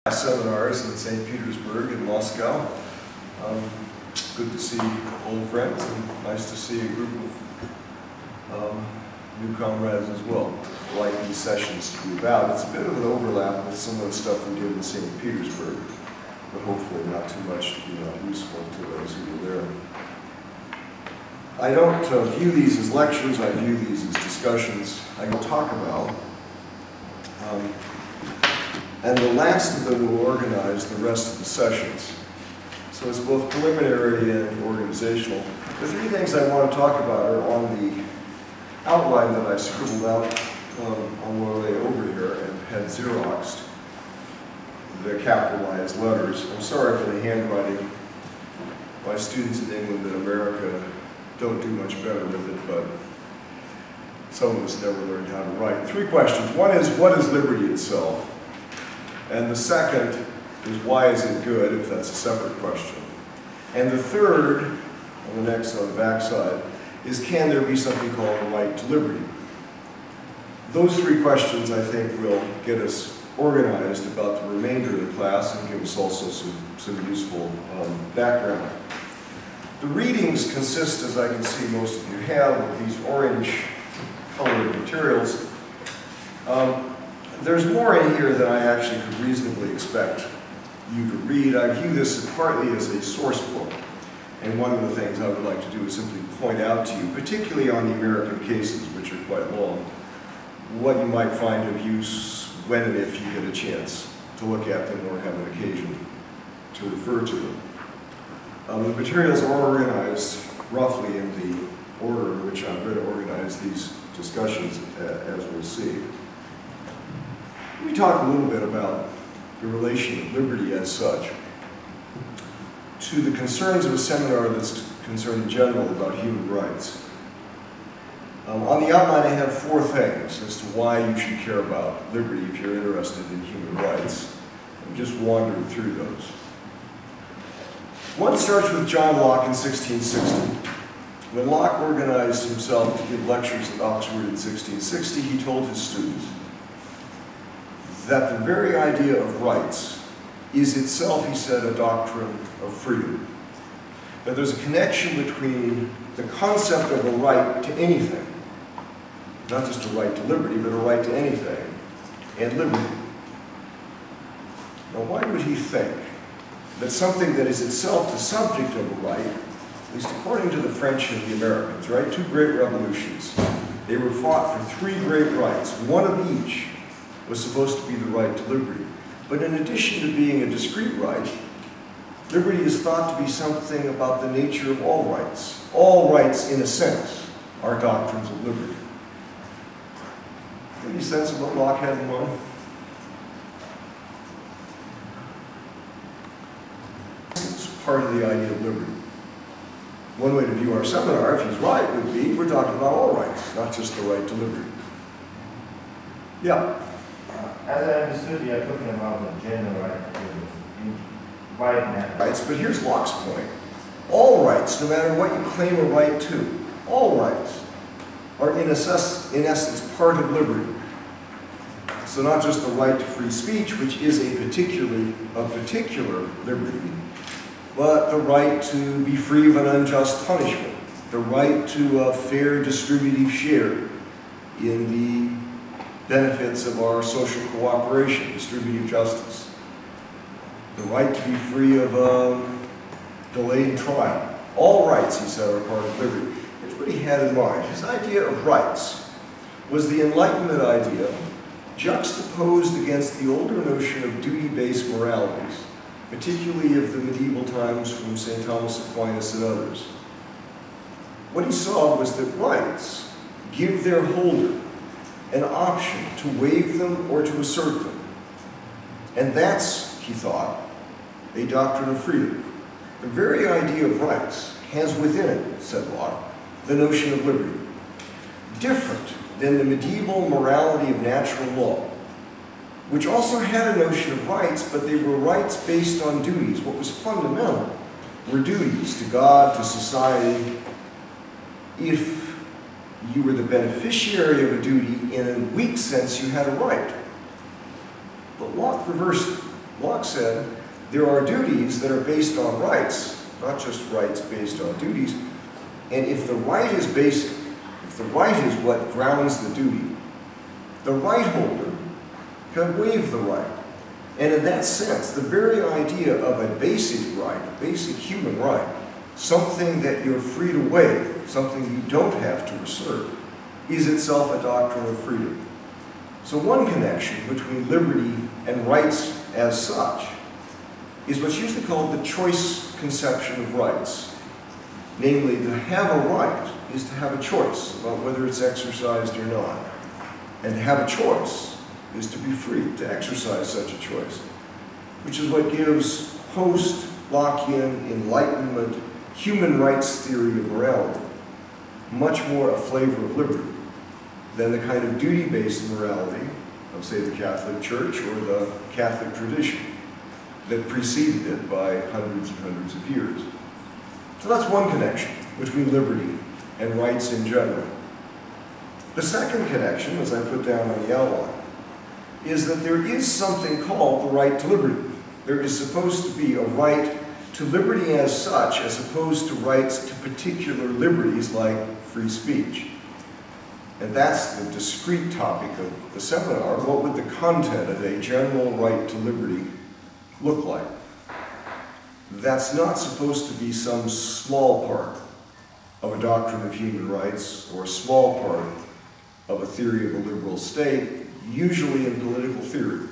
Seminars in St. Petersburg and Moscow. Good to see old friends and nice to see a group of new comrades as well. I like these sessions to be about. It's a bit of an overlap with some of the stuff we did in St. Petersburg, but hopefully not too much to be not useful to those who were there. I don't view these as lectures, I view these as discussions I can talk about. And the last of them will organize the rest of the sessions. So it's both preliminary and organizational. The three things I want to talk about are on the outline that I scribbled out on my way over here and had Xeroxed the capitalized letters. I'm sorry for the handwriting. My students in England and America don't do much better with it, but some of us never learned how to write. Three questions. One is, what is liberty itself? And the second is, why is it good, if that's a separate question? And the third, on the back side, is, can there be something called a right to liberty? Those three questions, I think, will get us organized about the remainder of the class and give us also some useful background. The readings consist, as I can see most of you have, of these orange-colored materials. There's more in here than I actually could reasonably expect you to read. I view this partly as a source book, and one of the things I would like to do is simply point out to you, particularly on the American cases, which are quite long, what you might find of use when and if you get a chance to look at them or have an occasion to refer to them. The materials are organized roughly in the order in which I'm going to organize these discussions, as we'll see. Let me talk a little bit about the relation of liberty as such to the concerns of a seminar that's concerned in general about human rights. On the outline I have four things as to why you should care about liberty if you're interested in human rights. I'm just wandering through those. One starts with John Locke in 1660. When Locke organized himself to give lectures at Oxford in 1660, he told his students that the very idea of rights is itself, he said, a doctrine of freedom. That there's a connection between the concept of a right to anything, not just a right to liberty, but a right to anything, and liberty. Now, why would he think that something that is itself the subject of a right, at least according to the French and the Americans, right? Two great revolutions. They were fought for three great rights, one of each was supposed to be the right to liberty. But in addition to being a discrete right, liberty is thought to be something about the nature of all rights. All rights, in a sense, are doctrines of liberty. Any sense of what Locke had in mind? It's part of the idea of liberty. One way to view our seminar, if he's right, would be we're talking about all rights, not just the right to liberty. Yeah? As I understood, you are talking about the general right rights, but here's Locke's point. All rights, no matter what you claim a right to, all rights are in essence part of liberty. So not just the right to free speech, which is a particular liberty, but the right to be free of an unjust punishment, the right to a fair distributive share in the benefits of our social cooperation, distributive justice. The right to be free of delayed trial. All rights, he said, are part of liberty. Here's what he had in mind. His idea of rights was the Enlightenment idea juxtaposed against the older notion of duty-based moralities, particularly of the medieval times from St. Thomas Aquinas and others. What he saw was that rights give their holder an option to waive them or to assert them. And that's, he thought, a doctrine of freedom. The very idea of rights has within it, said Locke, the notion of liberty. Different than the medieval morality of natural law, which also had a notion of rights, but they were rights based on duties. What was fundamental were duties to God, to society. If you were the beneficiary of a duty, in a weak sense, you had a right. But Locke reversed it. Locke said there are duties that are based on rights, not just rights based on duties, and if the right is basic, if the right is what grounds the duty, the right holder can waive the right. And in that sense, the very idea of a basic right, a basic human right, something that you're free to waive, something you don't have to assert, is itself a doctrine of freedom. So one connection between liberty and rights as such is what's usually called the choice conception of rights. Namely, to have a right is to have a choice about whether it's exercised or not. And to have a choice is to be free to exercise such a choice, which is what gives post-Lockean Enlightenment human rights theory of morality much more a flavor of liberty than the kind of duty-based morality of, say, the Catholic Church or the Catholic tradition that preceded it by hundreds and hundreds of years. So that's one connection between liberty and rights in general. The second connection, as I put down on the outline, is that there is something called the right to liberty. There is supposed to be a right to liberty as such, as opposed to rights to particular liberties like free speech. And that's the discrete topic of the seminar. What would the content of a general right to liberty look like? That's not supposed to be some small part of a doctrine of human rights or a small part of a theory of a liberal state. Usually in political theory,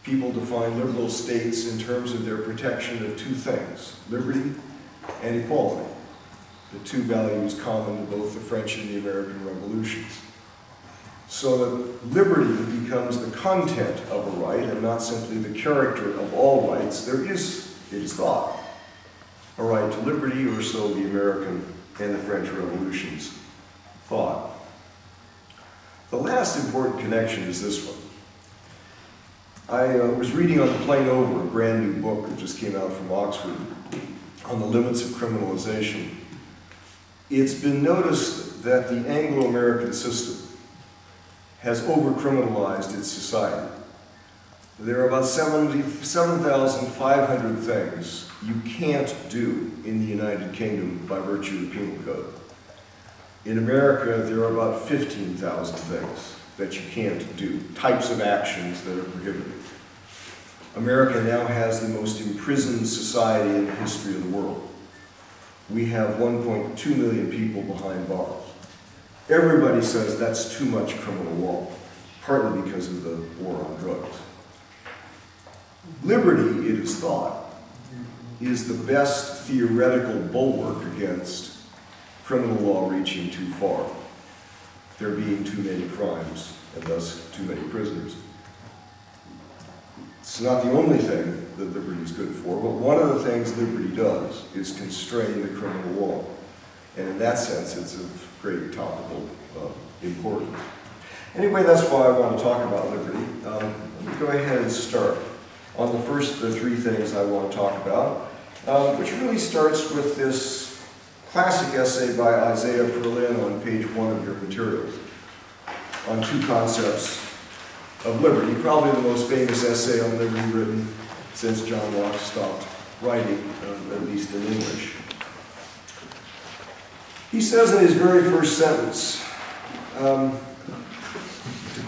people define liberal states in terms of their protection of two things, liberty and equality, the two values common to both the French and the American revolutions. So that liberty becomes the content of a right and not simply the character of all rights. There is, it is thought, a right to liberty, or so the American and the French revolutions thought. The last important connection is this one. I was reading on the plane over a brand new book that just came out from Oxford on the limits of criminalization. It's been noticed that the Anglo-American system has over-criminalized its society. There are about 7,500 things you can't do in the United Kingdom by virtue of the Penal Code. In America, there are about 15,000 things that you can't do, types of actions that are prohibited. America now has the most imprisoned society in the history of the world. We have 1.2 million people behind bars. Everybody says that's too much criminal law, partly because of the war on drugs. Liberty, it is thought, is the best theoretical bulwark against criminal law reaching too far, there being too many crimes, and thus too many prisoners. It's not the only thing that liberty is good for, but one of the things liberty does is constrain the criminal law. And in that sense, it's of great topical importance. Anyway, that's why I want to talk about liberty. Let me go ahead and start on the first of the three things I want to talk about, which really starts with this classic essay by Isaiah Perlin on page 1 of your materials on two concepts of liberty, probably the most famous essay on liberty written since John Locke stopped writing, at least in English. He says in his very first sentence, to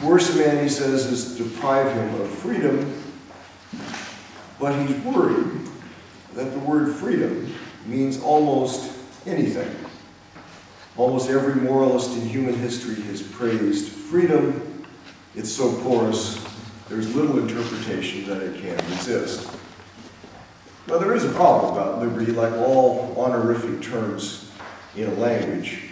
coerce a man, he says, is to deprive him of freedom, but he's worried that the word freedom means almost anything. Almost every moralist in human history has praised freedom. It's so porous, there's little interpretation that it can resist. Now, there is a problem about liberty, like all honorific terms in a language.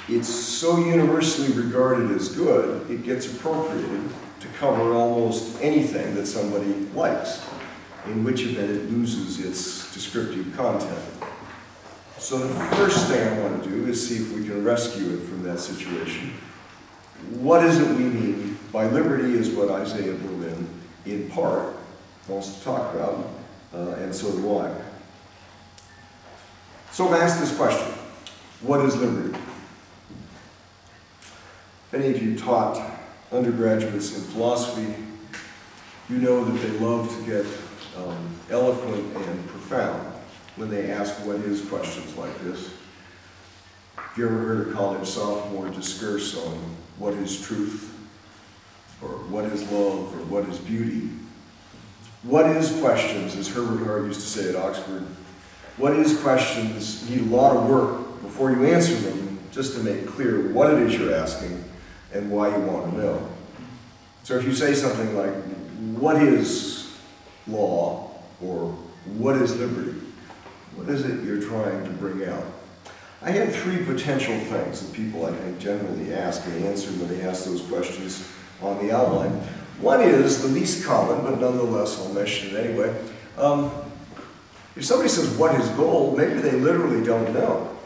It's so universally regarded as good, it gets appropriated to cover almost anything that somebody likes, in which event it loses its descriptive content. So the first thing I want to do is see if we can rescue it from that situation. What is it we mean by liberty is what Isaiah Berlin, in part, wants to talk about, and so do I. So I've asked this question: what is liberty? If any of you taught undergraduates in philosophy, You know that they love to get eloquent and profound when they ask what is questions like this. Have you ever heard a college sophomore discourse on what is truth, or what is love, or what is beauty? What is questions, as Herbert Hart used to say at Oxford, what is questions need a lot of work before you answer them, just to make clear what it is you're asking and why you want to know. So if you say something like, what is law, or what is liberty? What is it you're trying to bring out? I had three potential things that people, I think, generally ask and answer when they ask those questions on the outline. One is the least common, but nonetheless I'll mention it anyway. If somebody says, what is gold, maybe they literally don't know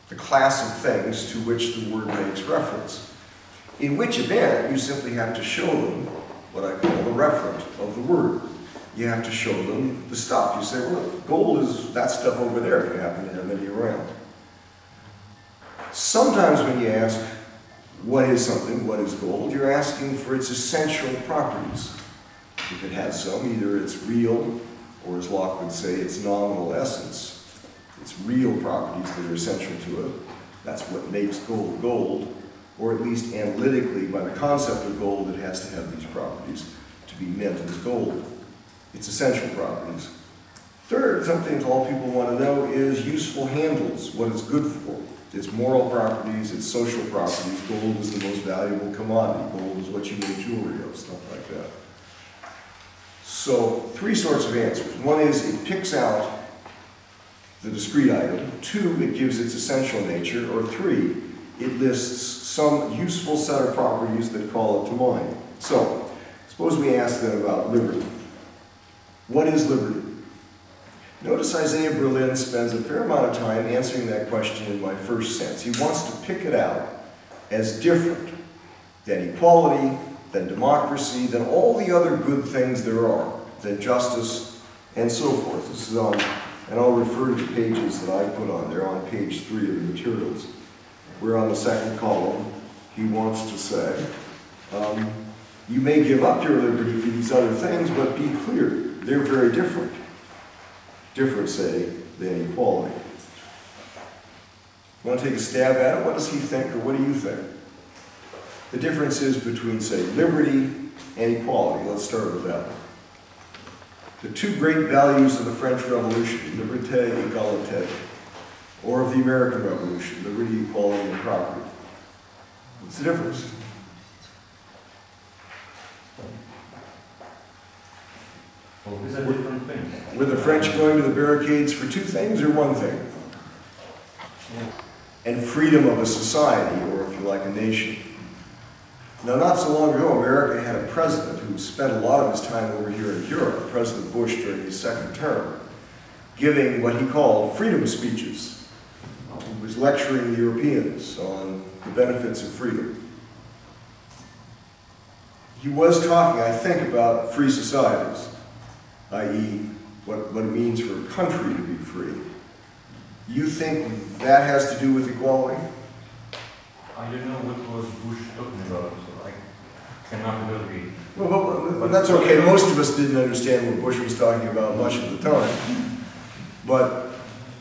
the class of things to which the word makes reference. In which event, you simply have to show them what I call the referent of the word. You have to show them the stuff. You say, well, gold is that stuff over there if you happen to have any around. Sometimes when you ask, what is something, what is gold, you're asking for its essential properties. If it has some, either it's real, or as Locke would say, its nominal essence. It's real properties that are essential to it. That's what makes gold gold, or at least analytically, by the concept of gold, it has to have these properties to be meant as gold. Its essential properties. Third, something all people want to know is useful handles, what it's good for. Its moral properties, its social properties. Gold is the most valuable commodity. Gold is what you make jewelry of, stuff like that. So, three sorts of answers. One is it picks out the discrete item. Two, it gives its essential nature. Or three, it lists some useful set of properties that call it to mind. So, suppose we ask them about liberty. What is liberty? Notice Isaiah Berlin spends a fair amount of time answering that question in my first sense. He wants to pick it out as different than equality, than democracy, than all the other good things there are, than justice, and so forth. This is on, and I'll refer to the pages that I put on there on page 3 of the materials. We're on the second column. He wants to say, you may give up your liberty for these other things, but be clear, they're very different. Different, say, than equality. Want to take a stab at it? What does he think, or what do you think? The difference is between, say, liberty and equality. Let's start with that one. The two great values of the French Revolution, liberté, égalité, or of the American Revolution, liberty, equality, and property. What's the difference? Well, these are different things. Were the French going to the barricades for two things or one thing? And freedom of a society, or if you like, a nation. Now, not so long ago, America had a president who spent a lot of his time over here in Europe, President Bush during his second term, giving what he called freedom speeches. He was lecturing the Europeans on the benefits of freedom. He was talking, I think, about free societies, i.e., what it means for a country to be free. You think that has to do with equality? I don't know what was Bush talking about, so I cannot agree. Well, that's okay. Most of us didn't understand what Bush was talking about much of the time. But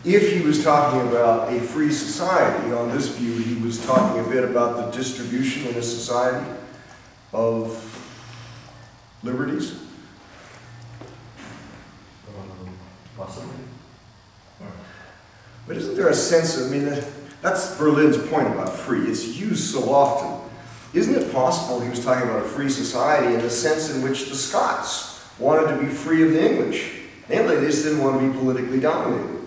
if he was talking about a free society, on this view, he was talking a bit about the distribution in a society of liberties. Possibly. But isn't there a sense of, I mean, that's Berlin's point about free. It's used so often. Isn't it possible he was talking about a free society in the sense in which the Scots wanted to be free of the English? Namely, they just didn't want to be politically dominated.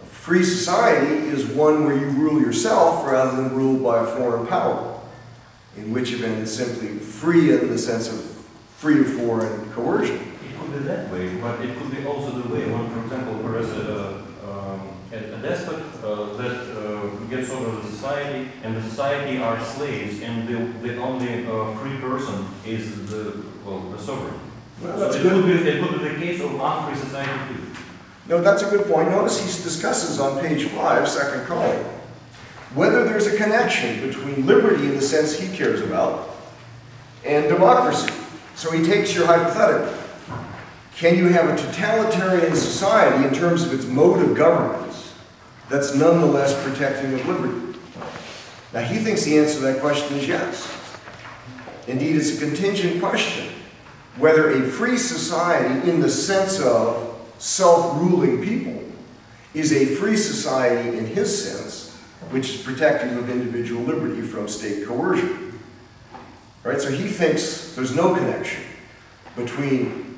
A free society is one where you rule yourself rather than ruled by a foreign power, in which event it's simply free in the sense of free of foreign coercion. It could be that way, but it could be also the way when, for example, there is a despot that gets over the society, and the society are slaves, and the only free person is the sovereign. Well, so that's it could be the case of unfree society too. No, that's a good point. Notice he discusses on page 5, second column, whether there's a connection between liberty in the sense he cares about and democracy. So he takes your hypothetical. Can you have a totalitarian society in terms of its mode of governance that's nonetheless protecting of liberty? Now, he thinks the answer to that question is yes. Indeed, it's a contingent question whether a free society in the sense of self-ruling people is a free society in his sense, which is protective of individual liberty from state coercion. Right? So he thinks there's no connection between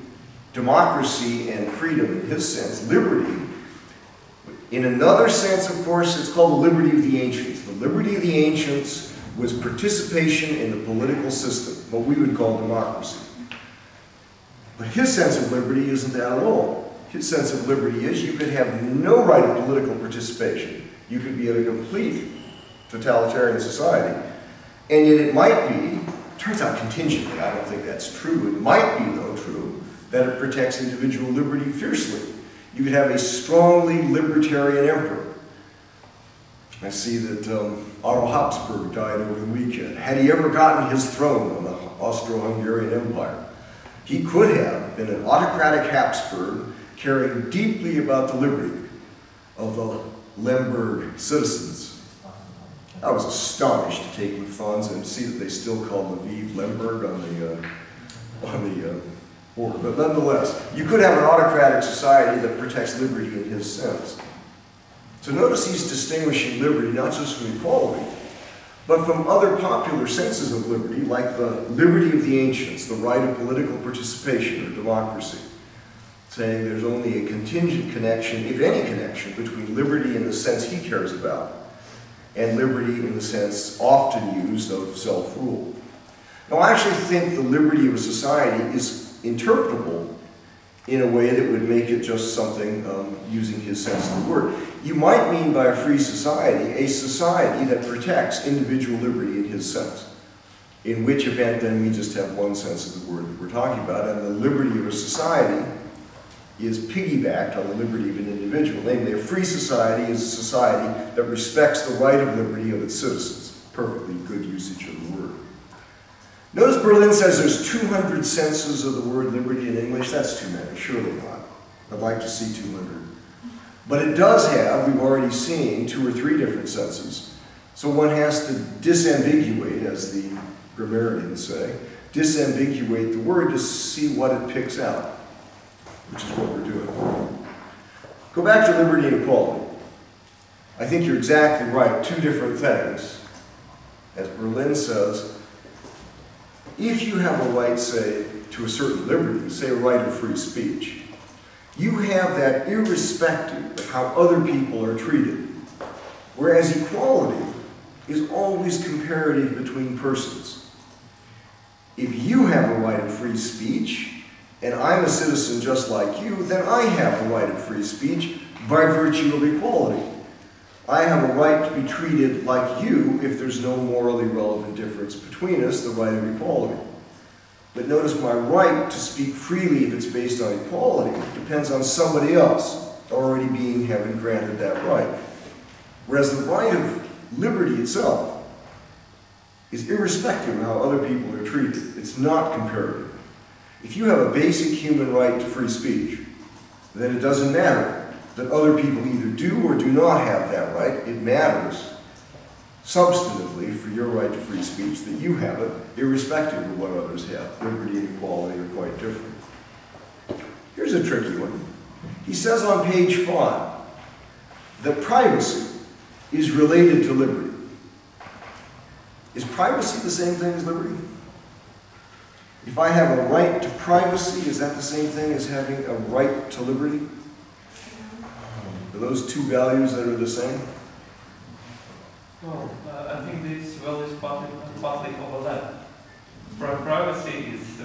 democracy and freedom in his sense, liberty. In another sense, of course, it's called the liberty of the ancients. The liberty of the ancients was participation in the political system, what we would call democracy. But his sense of liberty isn't that at all. His sense of liberty is you could have no right of political participation. You could be in a complete totalitarian society. And yet it might be, turns out contingently, I don't think that's true, it might be, though, true, that it protects individual liberty fiercely. You could have a strongly libertarian emperor. I see that Otto Habsburg died over the weekend. Had he ever gotten his throne on the Austro-Hungarian Empire, he could have been an autocratic Habsburg caring deeply about the liberty of the Lemberg citizens. I was astonished to take Lufthansa and see that they still call Lviv Lemberg on the border. But nonetheless, you could have an autocratic society that protects liberty in his sense. So notice he's distinguishing liberty not just from equality, but from other popular senses of liberty, like the liberty of the ancients, the right of political participation or democracy, saying there's only a contingent connection, if any connection, between liberty in the sense he cares about and liberty in the sense often used of self-rule. Now, I actually think the liberty of a society is interpretable in a way that would make it just something using his sense of the word. You might mean by a free society, a society that protects individual liberty in his sense, in which event then we just have one sense of the word that we're talking about, and the liberty of a society is piggybacked on the liberty of an individual. Namely, a free society is a society that respects the right of liberty of its citizens. Perfectly good usage of the word. Notice Berlin says there's 200 senses of the word liberty in English. That's too many, surely not. I'd like to see 200. But it does have, we've already seen, 2 or 3 different senses. So one has to disambiguate, as the grammarians say, disambiguate the word to see what it picks out, which is what we're doing. Go back to liberty and equality. I think you're exactly right, 2 different things. As Berlin says, if you have a right, say, to a certain liberty, say a right of free speech, you have that irrespective of how other people are treated. Whereas equality is always comparative between persons. If you have a right of free speech, and I'm a citizen just like you, then I have a right of free speech by virtue of equality. I have a right to be treated like you if there's no morally relevant difference between us, the right of equality. But notice my right to speak freely, if it's based on equality, depends on somebody else already having granted that right. Whereas the right of liberty itself is irrespective of how other people are treated. It's not comparative. If you have a basic human right to free speech, then it doesn't matter that other people either do or do not have that right. It matters substantively for your right to free speech that you have it, irrespective of what others have. Liberty and equality are quite different. Here's a tricky one. He says on page 5 that privacy is related to liberty. Is privacy the same thing as liberty? If I have a right to privacy, is that the same thing as having a right to liberty? Are those 2 values that are the same? Well, I think these values partly overlap. Privacy is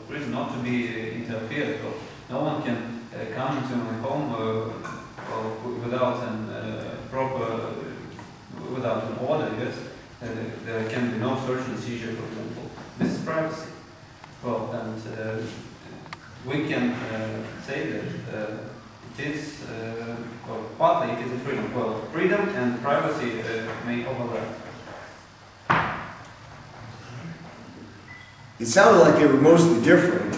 reason not to be interfered with. No one can come into my home without without an order. Yes, there can be no search and seizure, for example. This is privacy. Well, and we can say that it is, partly it is a freedom. Well, freedom and privacy may overlap. It sounded like they were mostly different.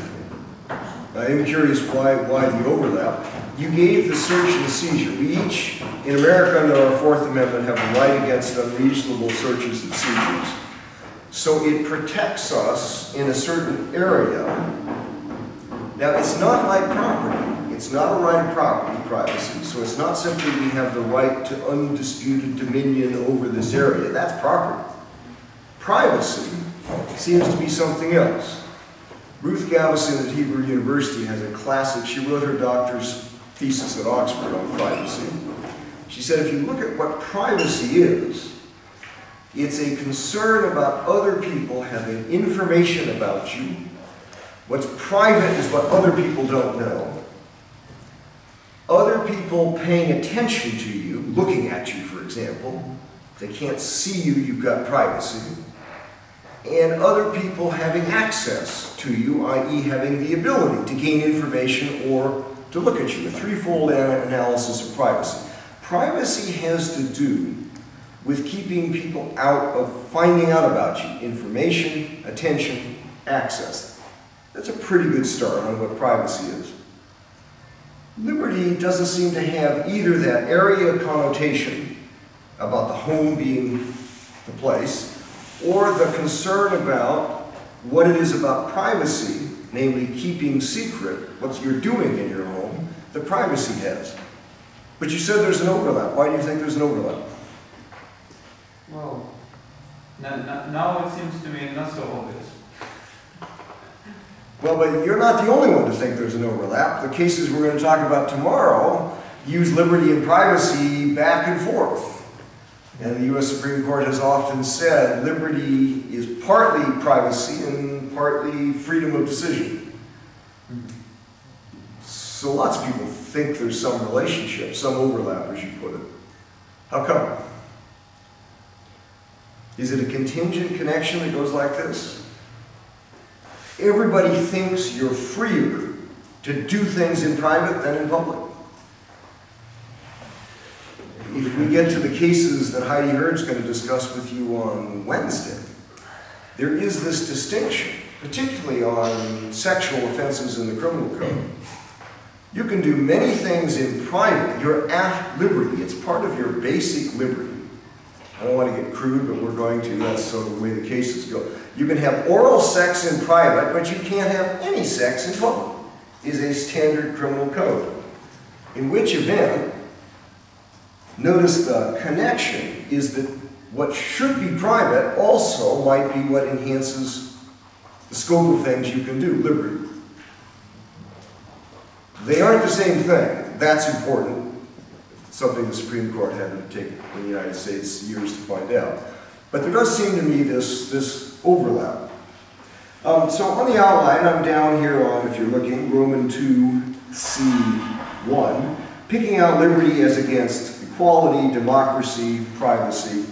I am curious why the overlap. You gave the search and seizure. We each, in America under our Fourth Amendment, have a right against unreasonable searches and seizures. So it protects us in a certain area. Now, it's not like property. It's not a right of property, privacy. So it's not simply we have the right to undisputed dominion over this area. That's property. Privacy seems to be something else. Ruth Gavison at Hebrew University has a classic. She wrote her doctor's thesis at Oxford on privacy. She said if you look at what privacy is, it's a concern about other people having information about you. What's private is what other people don't know. Other people paying attention to you, looking at you, for example. If they can't see you, you've got privacy. And other people having access to you, i.e. having the ability to gain information or to look at you. A threefold analysis of privacy. Privacy has to do with keeping people out of finding out about you. Information, attention, access. That's a pretty good start on what privacy is. Liberty doesn't seem to have either that area connotation about the home being the place, or the concern about what it is about privacy, namely keeping secret what you're doing in your home, that privacy has. But you said there's an overlap. Why do you think there's an overlap? Well, now it seems to me not so obvious. Well, but you're not the only one to think there's an overlap. The cases we're going to talk about tomorrow use liberty and privacy back and forth. And the U.S. Supreme Court has often said liberty is partly privacy and partly freedom of decision. So lots of people think there's some relationship, some overlap, as you put it. How come? Is it a contingent connection that goes like this? Everybody thinks you're freer to do things in private than in public. If we get to the cases that Heidi Hurd's going to discuss with you on Wednesday, there is this distinction, particularly on sexual offenses in the criminal code. You can do many things in private. You're at liberty. It's part of your basic liberty. I don't want to get crude, but we're going to. That's sort of the way the cases go. You can have oral sex in private, but you can't have any sex in public, is a standard criminal code. In which event, notice the connection is that what should be private also might be what enhances the scope of things you can do, liberty. They aren't the same thing. That's important. Something the Supreme Court had to take in the United States years to find out. But there does seem to me this overlap. So on the outline, I'm down here on, if you're looking, Roman 2c1, picking out liberty as against equality, democracy, privacy.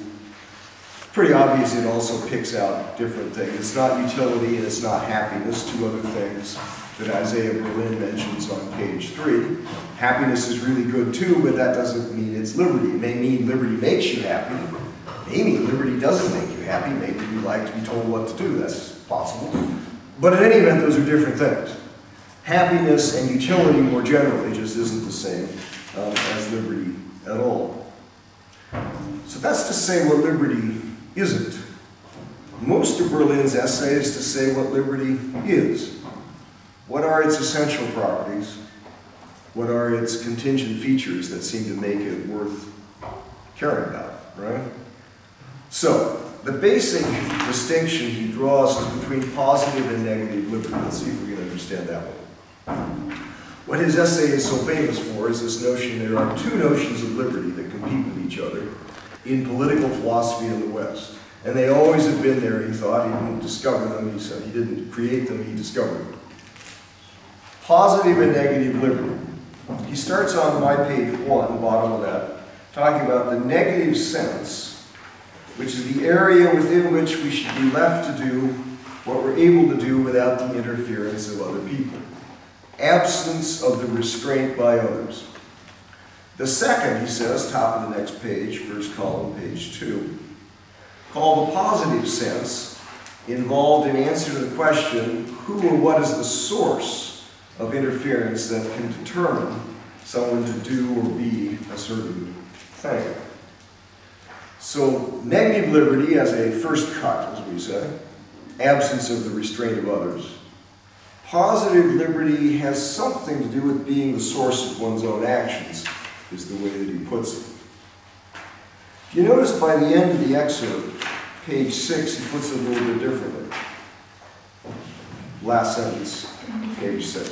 Pretty obvious it also picks out different things. It's not utility and it's not happiness, two other things that Isaiah Berlin mentions on page 3. Happiness is really good too, but that doesn't mean it's liberty. It may mean liberty makes you happy. It may mean liberty doesn't make you happy. Maybe you like to be told what to do. That's possible. But in any event, those are different things. Happiness and utility more generally just isn't the same as liberty at all. So that's to say what liberty isn't. Most of Berlin's essay is to say what liberty is. What are its essential properties? What are its contingent features that seem to make it worth caring about, right? So, the basic distinction he draws is between positive and negative liberty. Let's see if we can understand that one. What his essay is so famous for is this notion there are two notions of liberty that compete with each other in political philosophy in the West. And they always have been there, he thought. He didn't discover them. He said he didn't create them, he discovered them. Positive and negative liberty. He starts on my page 1, bottom of that, talking about the negative sense, which is the area within which we should be left to do what we're able to do without the interference of other people. Absence of the restraint by others. The second, he says, top of the next page, first column, page 2, called the positive sense, involved in answer to the question, who or what is the source of interference that can determine someone to do or be a certain thing. So negative liberty as a first cut, as we say, absence of the restraint of others. Positive liberty has something to do with being the source of one's own actions, is the way that he puts it. If you notice by the end of the excerpt, page 6, he puts it a little bit differently. Last sentence, page 6.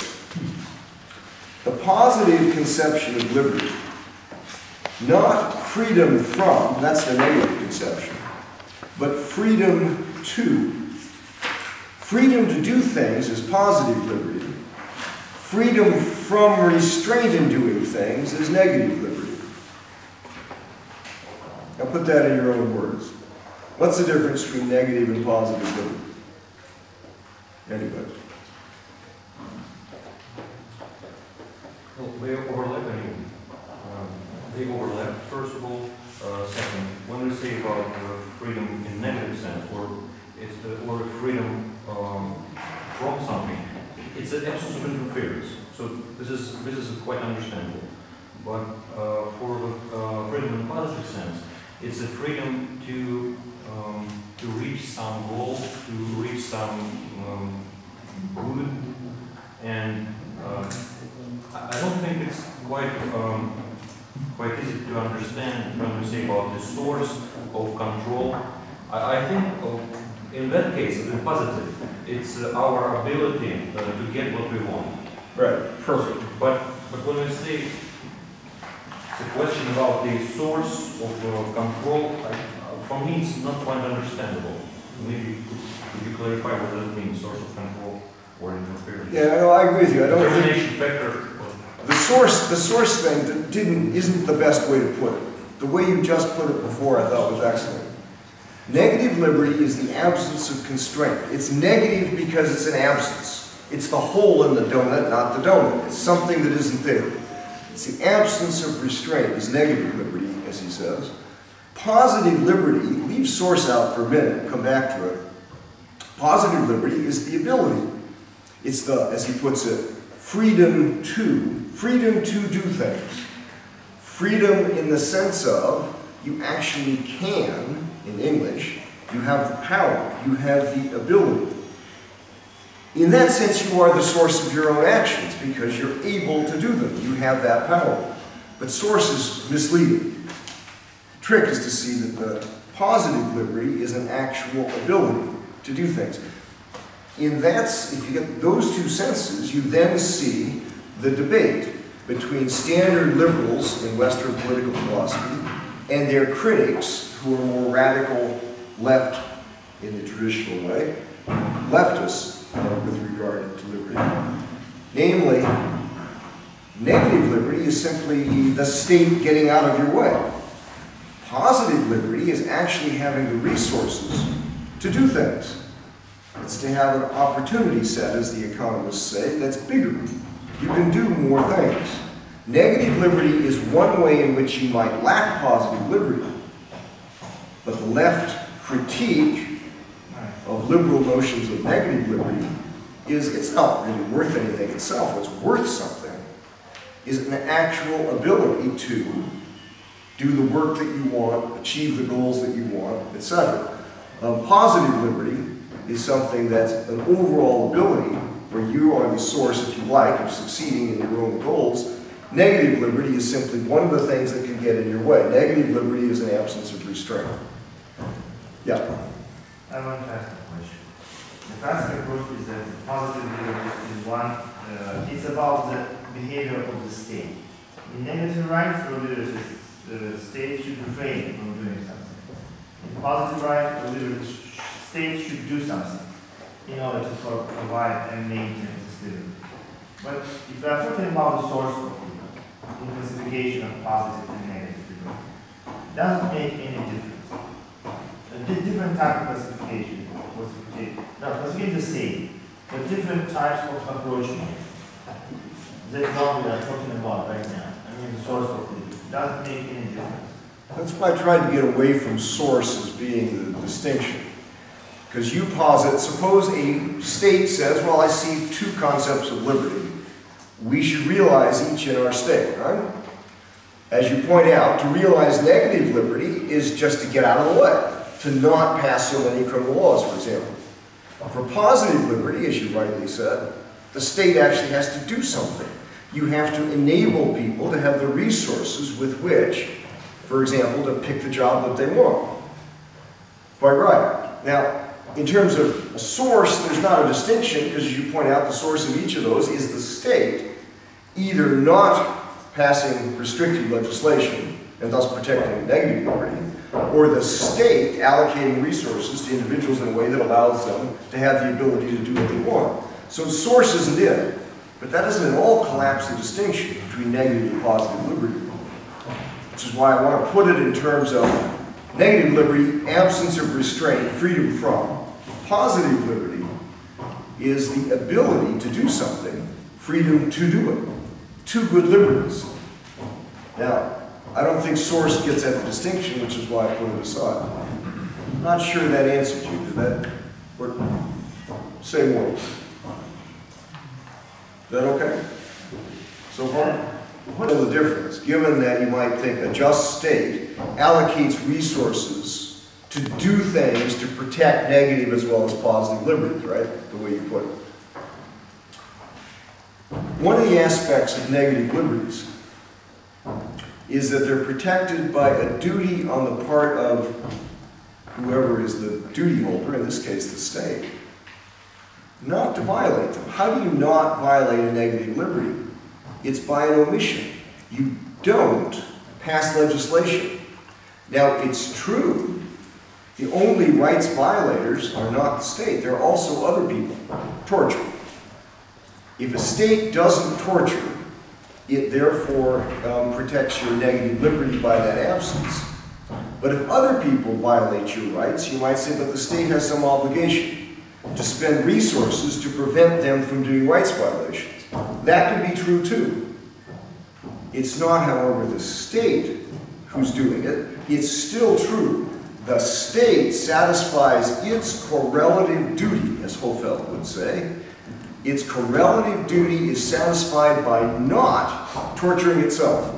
The positive conception of liberty, not freedom from, that's the negative conception, but freedom to. Freedom to do things is positive liberty. Freedom from restraint in doing things is negative liberty. Now put that in your own words. What's the difference between negative and positive liberty? Anybody? Well, they overlap anyway. They overlap, first of all. Second, when we say about freedom in negative sense, or it's the or freedom from something, it's an absence of interference. So this is quite understandable. But for the freedom in positive sense, it's a freedom to reach some goal, to reach some good, and I don't think it's quite easy to understand when we say about the source of control. I think in that case, in positive, it's our ability to get what we want. Right, perfect. But when we say the question about the source of control, for me it's not quite understandable. Maybe could you clarify what that means, source of control or interference? Yeah, no, I agree with you. I don't think Determination factor. the source thing isn't the best way to put it. The way you just put it before I thought was excellent. Negative liberty is the absence of constraint. It's negative because it's an absence. It's the hole in the donut, not the donut. It's something that isn't there. It's the absence of restraint is negative liberty, as he says. Positive liberty, leave source out for a minute, come back to it. Positive liberty is the ability. It's the, as he puts it, freedom to do things. Freedom in the sense of you actually can, in English, you have the power, you have the ability. In that sense, you are the source of your own actions because you're able to do them. You have that power. But source is misleading. The trick is to see that the positive liberty is an actual ability to do things. In that, if you get those two senses, you then see the debate between standard liberals in Western political philosophy and their critics, who are more radical left in the traditional way, leftists with regard to liberty. Namely, negative liberty is simply the state getting out of your way. Positive liberty is actually having the resources to do things. It's to have an opportunity set, as the economists say, that's bigger. You can do more things. Negative liberty is one way in which you might lack positive liberty. But the left critique of liberal notions of negative liberty is it's not really worth anything itself. What's worth something is an actual ability to do the work that you want, achieve the goals that you want, etc. Positive liberty is something that's an overall ability where you are the source, if you like, of succeeding in your own goals. Negative liberty is simply one of the things that can get in your way. Negative liberty is an absence of restraint. Yeah? I want to ask a question. The classic approach is that positive liberty is one, it's about the behavior of the state. In negative rights or liberty, the state should refrain from doing something. In positive right or liberty, the state should do something in order to provide and maintain this liberty. But if we are talking about the source of liberty, in classification of positive and negative liberty, doesn't make any difference. A different type of classification. No, classification is the same, but different types of approach. That's what we are talking about right now. I mean, the source of liberty doesn't make any difference. That's why I tried to get away from source as being the distinction. Because you posit, suppose a state says, well, I see two concepts of liberty. We should realize each in our state, right? As you point out, to realize negative liberty is just to get out of the way, to not pass so many criminal laws, for example. For positive liberty, as you rightly said, the state actually has to do something. You have to enable people to have the resources with which, for example, to pick the job that they want. Quite right. Now, in terms of a source, there's not a distinction, because as you point out, the source of each of those is the state either not passing restrictive legislation and thus protecting negative liberty, or the state allocating resources to individuals in a way that allows them to have the ability to do what they want. So source isn't it, but that doesn't at all collapse the distinction between negative and positive liberty. Which is why I want to put it in terms of negative liberty, absence of restraint, freedom from. Positive liberty is the ability to do something, freedom to do it. Two good liberties. Now, I don't think source gets at the distinction, which is why I put it aside. I'm not sure that answered you. Did that work? Say more. Is that okay? So far? What's the difference, given that you might think a just state allocates resources to do things to protect negative as well as positive liberties, right? The way you put it. One of the aspects of negative liberties is that they're protected by a duty on the part of whoever is the duty holder, in this case the state, not to violate them. How do you not violate a negative liberty? It's by an omission. You don't pass legislation. Now, it's true, the only rights violators are not the state. There are also other people. Torture. If a state doesn't torture, it therefore protects your negative liberty by that absence. But if other people violate your rights, you might say, but the state has some obligation to spend resources to prevent them from doing rights violations. That could be true too. It's not, however, the state who's doing it. It's still true. The state satisfies its correlative duty, as Hofeld would say. Its correlative duty is satisfied by not torturing itself.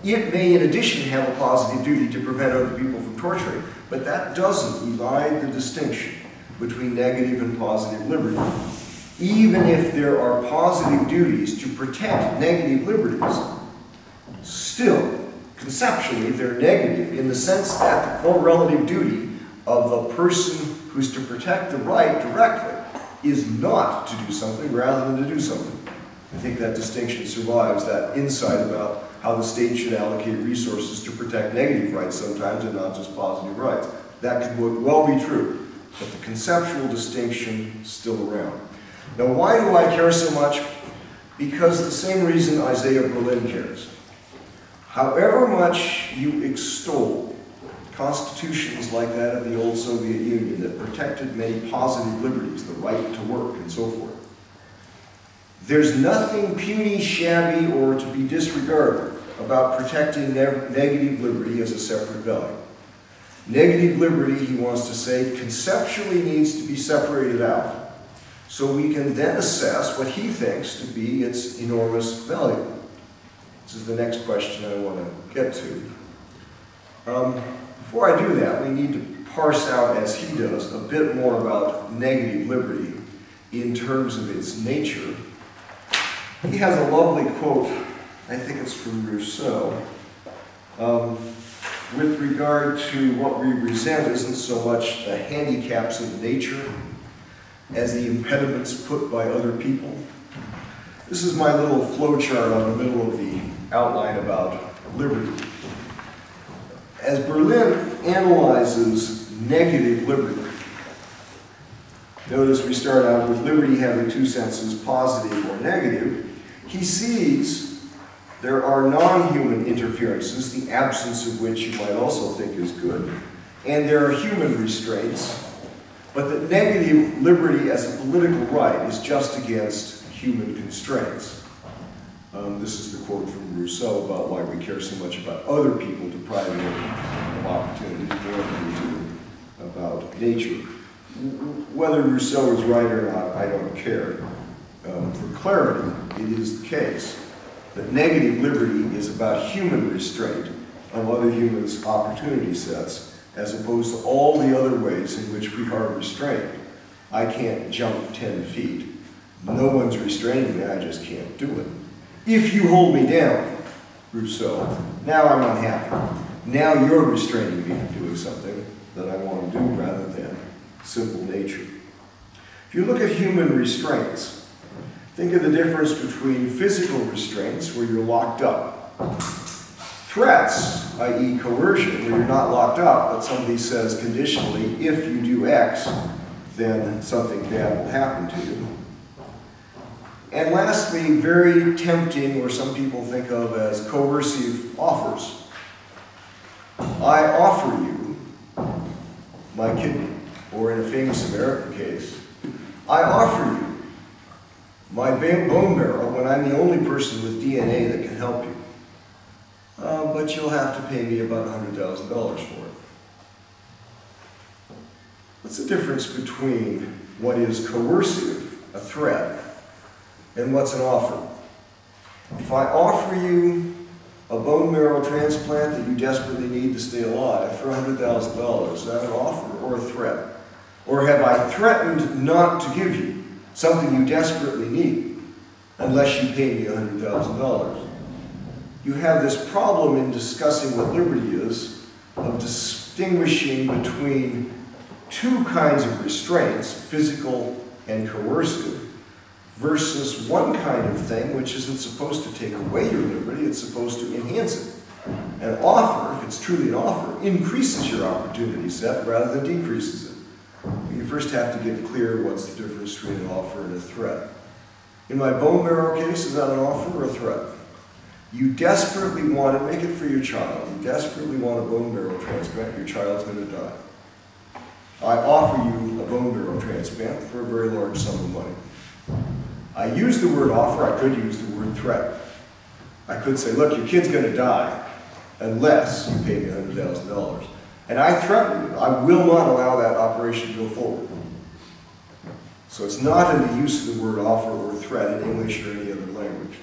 It may, in addition, have a positive duty to prevent other people from torturing, but that doesn't elide the distinction between negative and positive liberty. Even if there are positive duties to protect negative liberties, still, conceptually, they're negative in the sense that the correlative duty of the person who's to protect the right directly is not to do something rather than to do something. I think that distinction survives that insight about how the state should allocate resources to protect negative rights sometimes and not just positive rights. That could well be true, but the conceptual distinction is still around. Now, why do I care so much? Because the same reason Isaiah Berlin cares. However much you extol constitutions like that of the old Soviet Union that protected many positive liberties, the right to work and so forth, there's nothing puny, shabby, or to be disregarded about protecting negative liberty as a separate value. Negative liberty, he wants to say, conceptually needs to be separated out so we can then assess what he thinks to be its enormous value. This is the next question I want to get to. Before I do that, we need to parse out, as he does, a bit more about negative liberty in terms of its nature. He has a lovely quote, I think it's from Rousseau, with regard to what we resent isn't so much the handicaps of nature as the impediments put by other people. This is my little flowchart on the middle of the outline about liberty. As Berlin analyzes negative liberty, notice we start out with liberty having two senses, positive or negative. He sees there are non-human interferences, the absence of which you might also think is good, and there are human restraints, but that negative liberty as a political right is just against human constraints. This is the quote from Rousseau about why we care so much about other people depriving of opportunity more than we do about nature. whether Rousseau is right or not, I don't care. For clarity, it is the case that negative liberty is about human restraint of other humans' opportunity sets, as opposed to all the other ways in which we are restrained. I can't jump 10 feet. No one's restraining me, I just can't do it. If you hold me down, Rousseau, now I'm unhappy. Now you're restraining me from doing something that I want to do rather than simple nature. If you look at human restraints, think of the difference between physical restraints, where you're locked up. Threats, i.e. coercion, where you're not locked up, but somebody says conditionally, if you do X, then something bad will happen to you. And lastly, very tempting, or some people think of as coercive offers. I offer you my kidney, or in a famous American case, I offer you my bone marrow when I'm the only person with DNA that can help you. But you'll have to pay me about $100,000 for it. What's the difference between what is coercive, a threat, and what's an offer? If I offer you a bone marrow transplant that you desperately need to stay alive for $100,000, is that an offer or a threat? Or have I threatened not to give you something you desperately need unless you pay me $100,000? You have this problem in discussing what liberty is, of distinguishing between two kinds of restraints, physical and coercive, versus one kind of thing which isn't supposed to take away your liberty, it's supposed to enhance it. An offer, if it's truly an offer, increases your opportunity set rather than decreases it. You first have to get clear what's the difference between an offer and a threat. In my bone marrow case, is that an offer or a threat? You desperately want to make it for your child. You desperately want a bone marrow transplant. Your child's going to die. I offer you a bone marrow transplant for a very large sum of money. I use the word offer. I could use the word threat. I could say, look, your kid's going to die unless you pay me $100,000. And I threaten you. I will not allow that operation to go forward. So it's not in the use of the word offer or threat in English or any other language.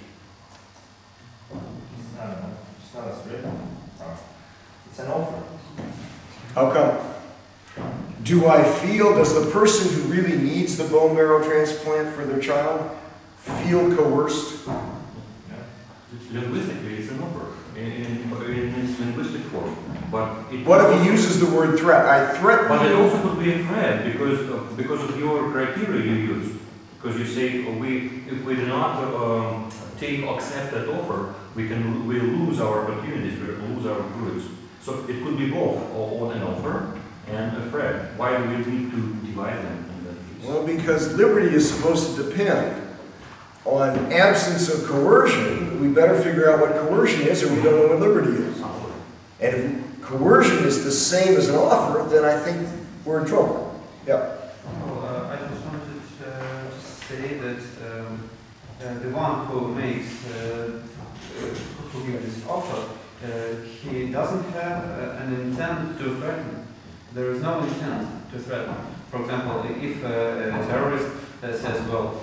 It's not a threat. It's an offer. How come? Do I feel, does the person who really needs the bone marrow transplant for their child feel coerced? Linguistically, it's an offer in its linguistic form. But what if he uses the word threat? I threaten. But it also could be a threat because of your criteria you use. Because you say if we do not accept that offer, we lose our opportunities, we lose our goods. So it could be both, or an offer and a threat. Why do we need to divide them in that case? Well, because liberty is supposed to depend on absence of coercion. We better figure out what coercion is, or we don't know what liberty is. And if coercion is the same as an offer, then I think we're in trouble. Yeah. Well, I just wanted to say that the one who makes, who gives this offer, he doesn't have an intent to threaten. There is no intent to threaten. For example, if a terrorist says, well,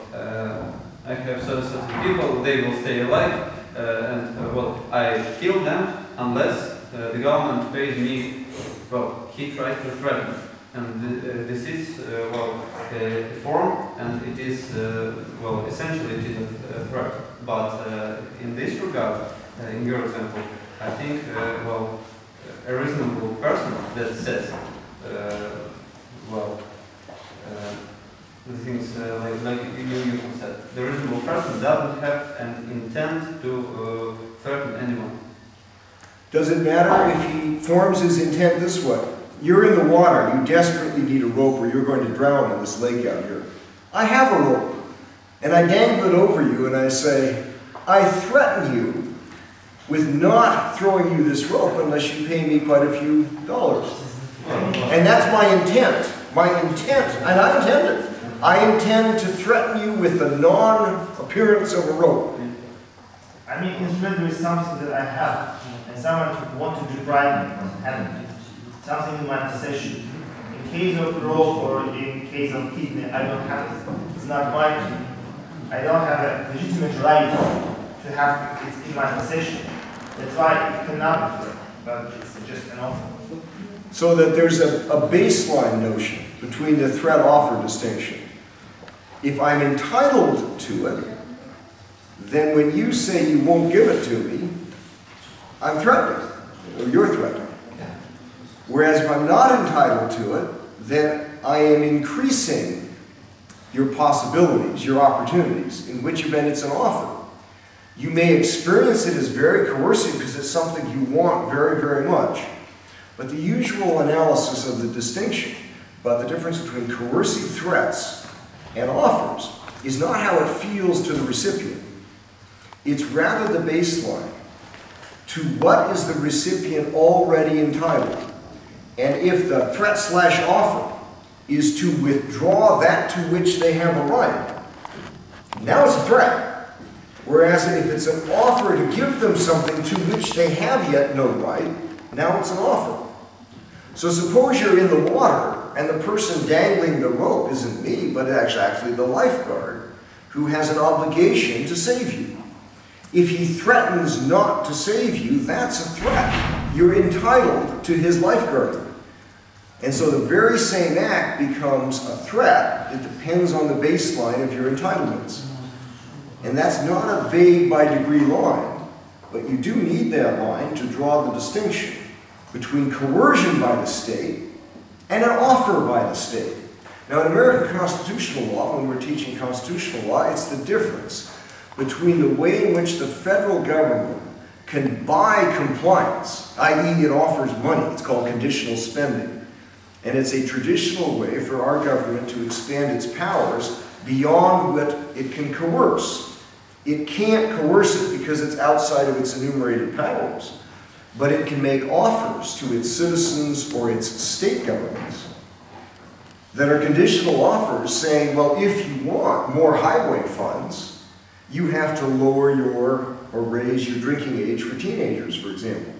I have certain people, they will stay alive, and well, I kill them unless the government pays me. Well, he tries to threaten, and this is well a form, and it is well essentially it is a threat. But in this regard, in your example, I think well a reasonable person that says well the things like you said, the reasonable person doesn't have an intent to threaten anyone. Does it matter if he forms his intent this way? You're in the water, you desperately need a rope or you're going to drown in this lake out here. I have a rope, and I dangle it over you and I say, I threaten you with not throwing you this rope unless you pay me quite a few dollars. And that's my intent. My intent, and I intend it. I intend to threaten you with the non-appearance of a rope. I mean, instrument is something that I have, and someone want to deprive me from having it. Something in my possession. In In case of rope or in case of kidney, I don't have it. It's not mine. I don't have a legitimate right to have it in my possession. That's why it cannot be threat, but it's just an offer. So that there's a baseline notion between the threat-offer distinction. If I'm entitled to it, then when you say you won't give it to me, I'm threatening, or you're threatening. Whereas if I'm not entitled to it, then I am increasing your possibilities, your opportunities, in which event it's an offer. You may experience it as very coercive because it's something you want very, very much. But the usual analysis of the distinction about the difference between coercive threats and offers is not how it feels to the recipient. It's rather the baseline. To what is the recipient already entitled? And if the threat/offer is to withdraw that to which they have a right, now it's a threat. Whereas if it's an offer to give them something to which they have yet no right, now it's an offer. So suppose you're in the water and the person dangling the rope isn't me, but actually the lifeguard who has an obligation to save you. If he threatens not to save you, that's a threat. You're entitled to his lifeguarding. And so the very same act becomes a threat. It depends on the baseline of your entitlements. And that's not a vague by degree line, but you do need that line to draw the distinction between coercion by the state and an offer by the state. Now in American constitutional law, when we're teaching constitutional law, it's the difference between the way in which the federal government can buy compliance, i.e. it offers money, it's called conditional spending. And it's a traditional way for our government to expand its powers beyond what it can coerce. It can't coerce it because it's outside of its enumerated powers, but it can make offers to its citizens or its state governments that are conditional offers saying, well, if you want more highway funds, you have to lower or raise your drinking age for teenagers, for example.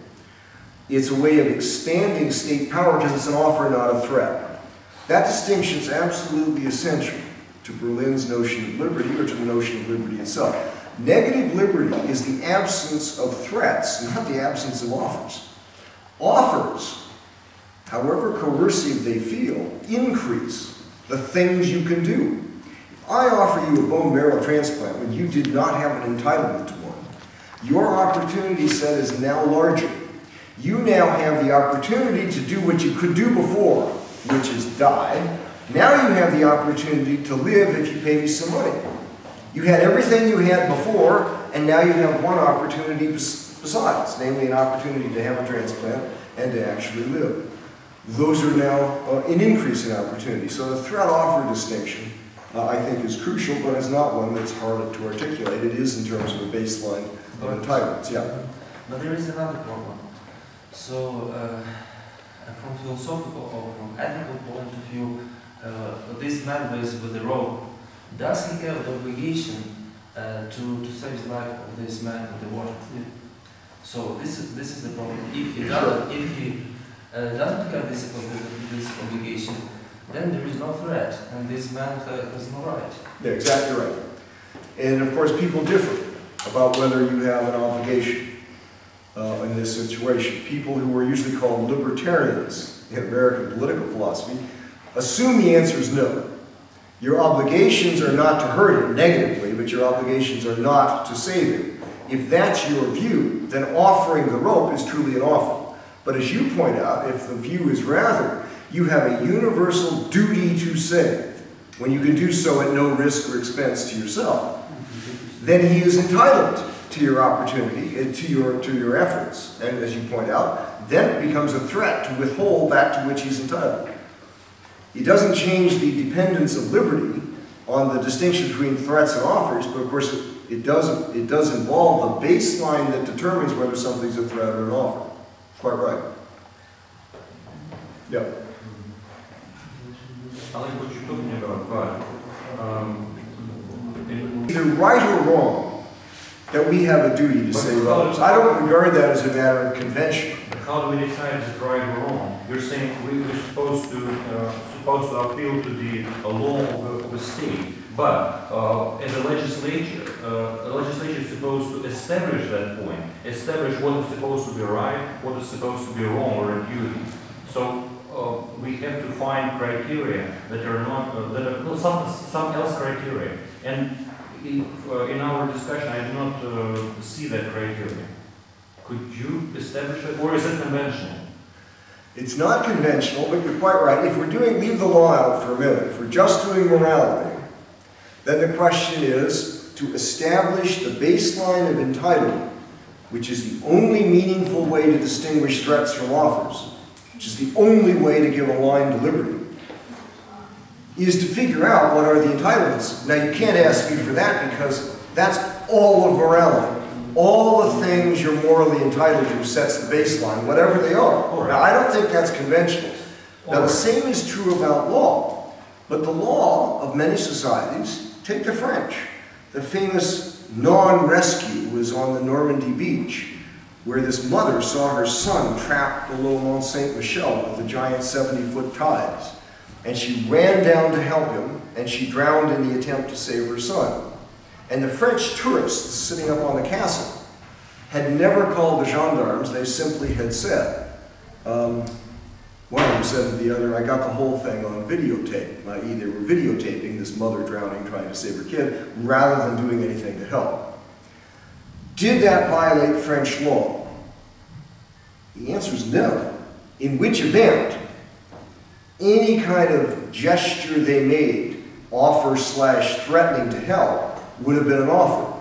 It's a way of expanding state power because it's an offer, not a threat. That distinction is absolutely essential to Berlin's notion of liberty or to the notion of liberty itself. Negative liberty is the absence of threats, not the absence of offers. Offers, however coercive they feel, increase the things you can do. If I offer you a bone marrow transplant when you did not have an entitlement to one, your opportunity set is now larger. You now have the opportunity to do what you could do before, which is die. Now you have the opportunity to live if you pay me some money. You had everything you had before, and now you have one opportunity besides, namely an opportunity to have a transplant and to actually live. Those are now an increase in opportunity. So the threat-offer distinction, I think, is crucial, but it's not one that's hard to articulate. It is in terms of a baseline of entitlements. Yeah. But there is another problem. So, from philosophical or from ethical point of view, this man with the rope, does he have the obligation to save the life of this man in the water? So this is the problem. If he doesn't have this obligation, then there is no threat, and this man has no right. Yeah, exactly right. And of course, people differ about whether you have an obligation in this situation. People who are usually called libertarians in American political philosophy assume the answer is no. Your obligations are not to hurt him negatively, but your obligations are not to save him. If that's your view, then offering the rope is truly an offer. But as you point out, if the view is rather, you have a universal duty to save, when you can do so at no risk or expense to yourself, then he is entitled to your opportunity, to your efforts. And as you point out, then it becomes a threat to withhold that to which he's entitled. It doesn't change the dependence of liberty on the distinction between threats and offers, but of course it does involve the baseline that determines whether something's a threat or an offer. Quite right. Yeah. I like what you're talking about, but either right or wrong, that we have a duty to save others. I don't regard that as a matter of convention. How do we decide it's right or wrong? You're saying we're supposed to appeal to the law of the state, but as a legislature is supposed to establish that point, establish what is supposed to be right, what is supposed to be wrong or a duty. So we have to find criteria that are not some else criteria. And in our discussion, I do not see that criteria. Could you establish it, or is it conventional? It's not conventional, but you're quite right. If we're leave the law out for a minute, if we're just doing morality, then the question is to establish the baseline of entitlement, which is the only meaningful way to distinguish threats from offers, which is the only way to give a line to liberty, is to figure out what are the entitlements. Now, you can't ask me for that because that's all of morality. All the things you're morally entitled to sets the baseline, whatever they are. Now, I don't think that's conventional. Now, the same is true about law. But the law of many societies, take the French. The famous non-rescue was on the Normandy beach, where this mother saw her son trapped below Mont Saint-Michel with the giant 70-foot tides. And she ran down to help him, and she drowned in the attempt to save her son. And the French tourists sitting up on the castle had never called the gendarmes. They simply had said, one of them said to the other, I got the whole thing on videotape, i.e. they were videotaping this mother drowning trying to save her kid rather than doing anything to help. Did that violate French law? The answer is no. In which event, any kind of gesture they made, offer/threatening to help, would have been an offer,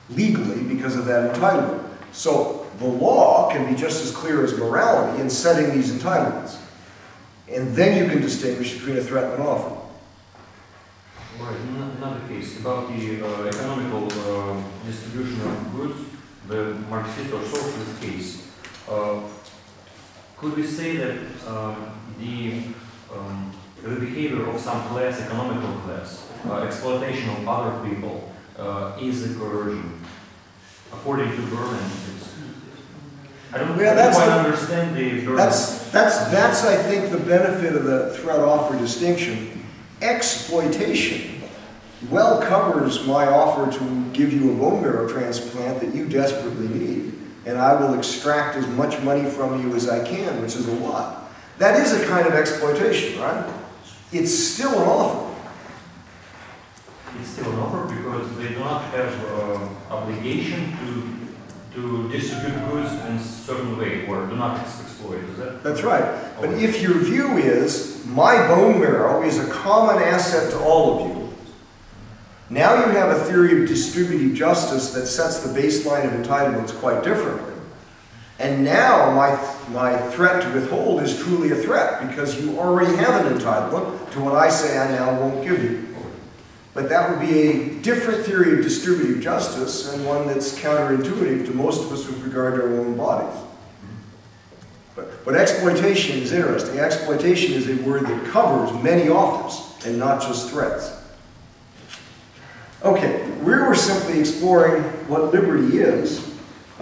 legally, because of that entitlement. So the law can be just as clear as morality in setting these entitlements. And then you can distinguish between a threat and an offer. Right, another case about the economical distribution of goods, the Marxist or socialist case. Could we say that the behavior of some class, economical class, exploitation of other people, is a coercion, according to Berlin? I don't quite understand the Berlin. That's I think the benefit of the threat-offer distinction. Exploitation well covers my offer to give you a bone marrow transplant that you desperately need, and I will extract as much money from you as I can, which is a lot. That is a kind of exploitation, right? It's still an offer. It's still an offer because they do not have obligation to distribute goods in a certain way or do not exploit. Is that? That's right. But if your view is my bone marrow is a common asset to all of you, now you have a theory of distributive justice that sets the baseline of entitlements quite differently. And now my threat to withhold is truly a threat because you already have an entitlement to what I say I now won't give you. But that would be a different theory of distributive justice and one that's counterintuitive to most of us with regard to our own bodies. But exploitation is interesting. Exploitation is a word that covers many offers and not just threats. Okay, we were simply exploring what liberty is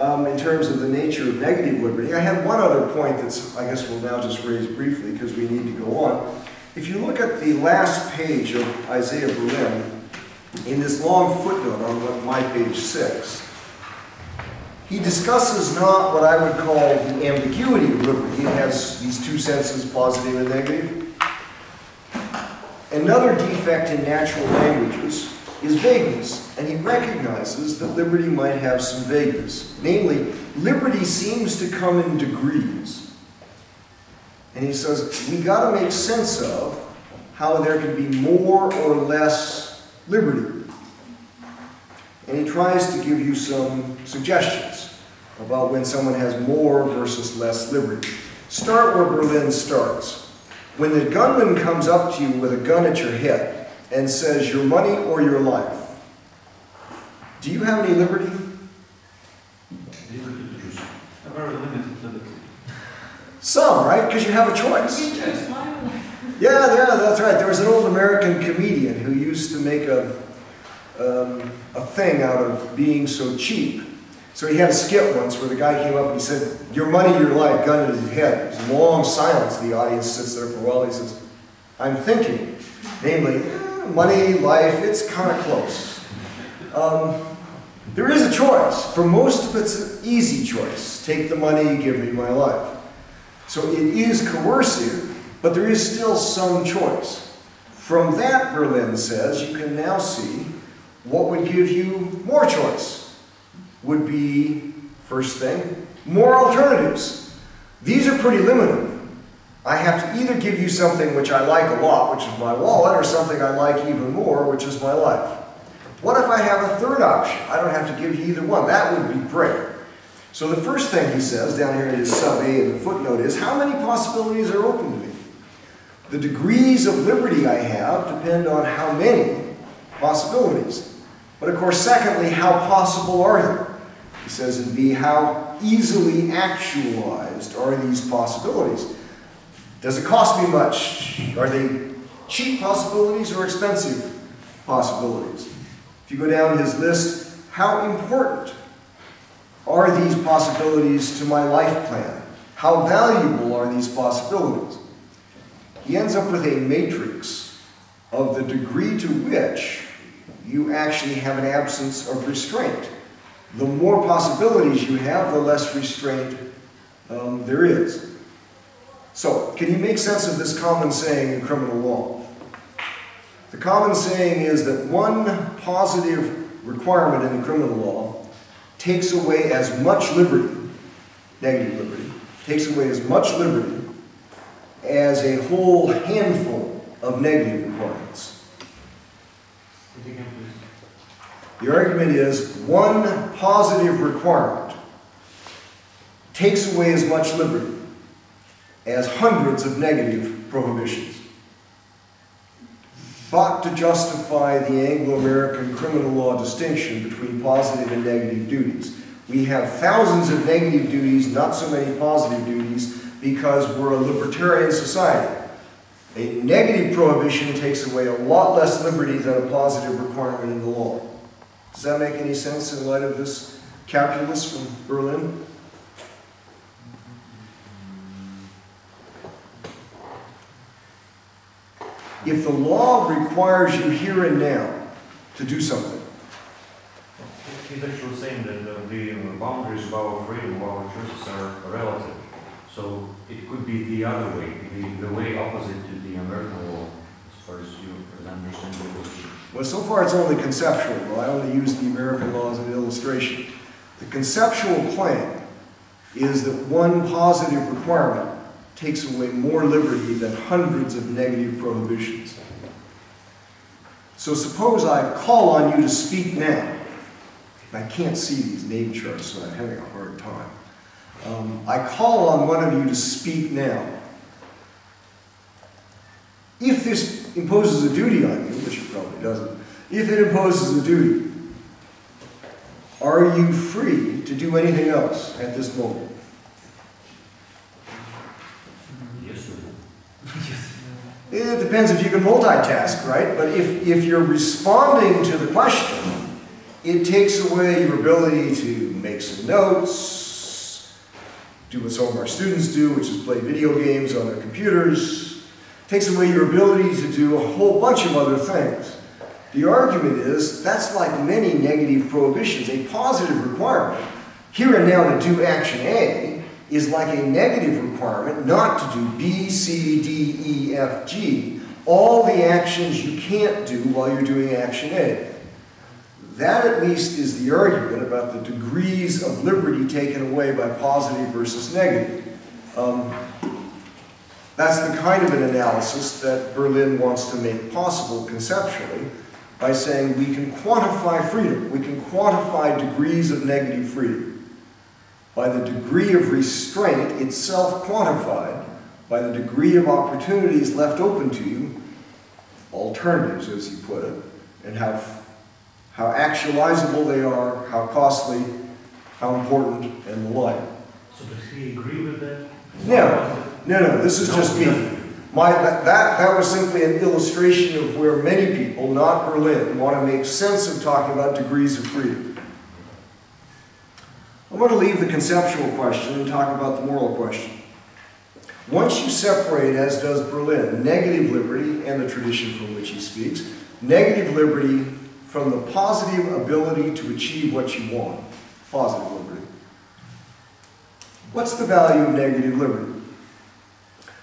in terms of the nature of negative liberty. I have one other point that's, I guess we'll now just raise briefly because we need to go on. If you look at the last page of Isaiah Berlin, in this long footnote on my page 6, he discusses not what I would call the ambiguity of liberty. It has these two senses, positive and negative. Another defect in natural languages is vagueness, and he recognizes that liberty might have some vagueness. Namely, liberty seems to come in degrees. And he says, we got to make sense of how there can be more or less liberty. And he tries to give you some suggestions about when someone has more versus less liberty. Start where Berlin starts. When the gunman comes up to you with a gun at your head and says, your money or your life, do you have any liberty? A very limited liberty. Some, right? Because you have a choice. Yeah, that's right. There was an old American comedian who used to make a a thing out of being so cheap. So he had a skit once where the guy came up and he said, "Your money, your life," gun to his head. There's a long silence. The audience sits there for a while. He says, "I'm thinking." Namely, money, life, it's kind of close. There is a choice. For most of it's an easy choice. Take the money, give me my life. So it is coercive, but there is still some choice. From that, Berlin says, you can now see what would give you more choice. Would be, first thing, more alternatives. These are pretty limited. I have to either give you something which I like a lot, which is my wallet, or something I like even more, which is my life. What if I have a third option? I don't have to give you either one. That would be great. So the first thing he says down here in his sub A in the footnote is, how many possibilities are open to me? The degrees of liberty I have depend on how many possibilities. But of course, secondly, how possible are they? He says in B, how easily actualized are these possibilities? Does it cost me much? Are they cheap possibilities or expensive possibilities? If you go down his list, how important are these possibilities to my life plan? How valuable are these possibilities? He ends up with a matrix of the degree to which you actually have an absence of restraint. The more possibilities you have, the less restraint there is. So, can you make sense of this common saying in criminal law? The common saying is that one positive requirement in the criminal law takes away as much liberty, negative liberty, takes away as much liberty as a whole handful of negative requirements. The argument is one positive requirement takes away as much liberty as hundreds of negative prohibitions. Thought to justify the Anglo-American criminal law distinction between positive and negative duties. We have thousands of negative duties, not so many positive duties, because we're a libertarian society. A negative prohibition takes away a lot less liberty than a positive requirement in the law. Does that make any sense in light of this calculus from Berlin? If the law requires you here and now to do something. He's actually saying that the boundaries of our freedom, of our choices are relative. So it could be the other way, the way opposite to the American law, as far as you understand it. Well, so far it's only conceptual. Well, I only use the American law as an illustration. The conceptual claim is that one positive requirement takes away more liberty than hundreds of negative prohibitions. So suppose I call on you to speak now. I can't see these name charts, so I'm having a hard time. I call on one of you to speak now. If this imposes a duty on you, which it probably doesn't, if it imposes a duty, are you free to do anything else at this moment? It depends if you can multitask, right? But if you're responding to the question, it takes away your ability to make some notes, do what some of our students do, which is play video games on their computers. It takes away your ability to do a whole bunch of other things. The argument is that's like many negative prohibitions. A positive requirement, here and now to do action A, is like a negative requirement not to do B, C, D, E, F, G, all the actions you can't do while you're doing action A. That at least is the argument about the degrees of liberty taken away by positive versus negative. That's the kind of an analysis that Berlin wants to make possible conceptually by saying we can quantify freedom, we can quantify degrees of negative freedom by the degree of restraint itself quantified, by the degree of opportunities left open to you, alternatives as you put it, and how actualizable they are, how costly, how important, and the like. So does he agree with that? No, this is just me. That was simply an illustration of where many people, not Berlin, want to make sense of talking about degrees of freedom. I'm going to leave the conceptual question and talk about the moral question. Once you separate, as does Berlin, negative liberty and the tradition from which he speaks, negative liberty from the positive ability to achieve what you want, positive liberty. What's the value of negative liberty?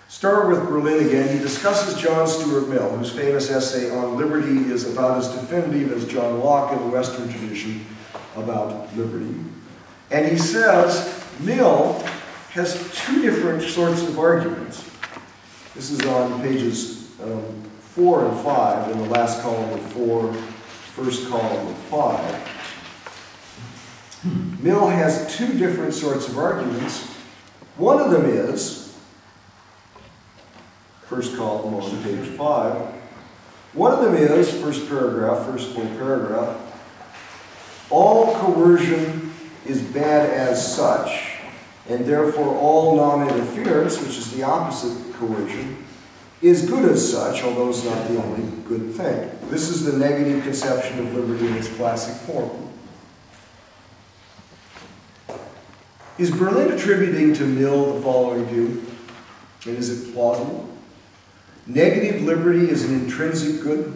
Start with Berlin again. He discusses John Stuart Mill, whose famous essay on liberty is about as definitive as John Locke in the Western tradition about liberty. And he says Mill has two different sorts of arguments. This is on pages 4 and 5 in the last column of 4, first column of 5. Mill has two different sorts of arguments. One of them is, first column on page 5, one of them is, first paragraph, first full paragraph, all coercion is bad as such, and therefore all non-interference, which is the opposite coercion, is good as such, although it's not the only good thing. This is the negative conception of liberty in its classic form. Is Berlin attributing to Mill the following view? And is it plausible? Negative liberty is an intrinsic good.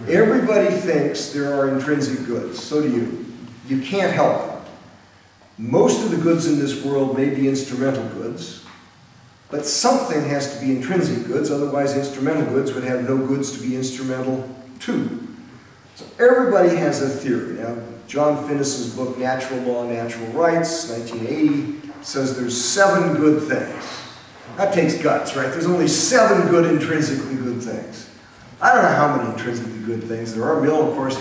Everybody thinks there are intrinsic goods. So do you. You can't help it. Most of the goods in this world may be instrumental goods, but something has to be intrinsic goods, otherwise instrumental goods would have no goods to be instrumental to. So everybody has a theory. Now, John Finnis's book, Natural Law, Natural Rights, 1980, says there's 7 good things. That takes guts, right? There's only 7 good, intrinsically good things. I don't know how many intrinsically good things there are. Mill, of course,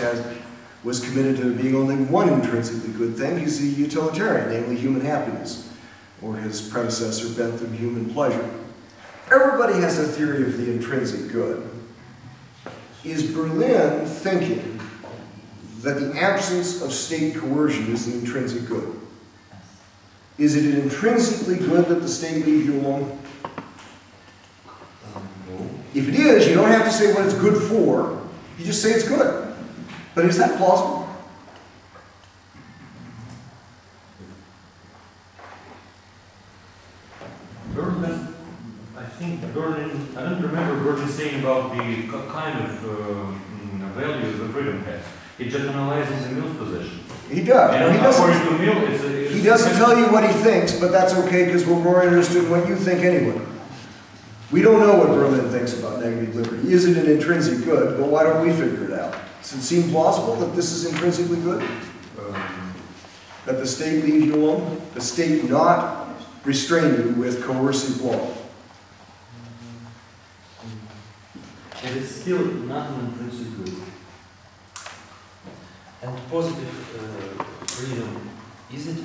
was committed to being only one intrinsically good thing. He's a utilitarian, namely human happiness, or his predecessor, Bentham, human pleasure. Everybody has a theory of the intrinsic good. Is Berlin thinking that the absence of state coercion is an intrinsic good? Is it intrinsically good that the state leave you alone? No. If it is, you don't have to say what it's good for. You just say it's good. But is that plausible? Berlin, I think Berlin, I don't remember Berlin saying about the kind of value the freedom has. It just analyzes the Mill's position. He does. And No, according to Mill, he doesn't tell you what he thinks, but that's okay because we're more interested in what you think anyway. We don't know what Berlin thinks about negative liberty. Is it an intrinsic good? But why don't we figure it out? Does it seem plausible that this is intrinsically good? That the state leaves you alone? The state not restrain you with coercive law? It is still not an intrinsic good. And positive freedom, is it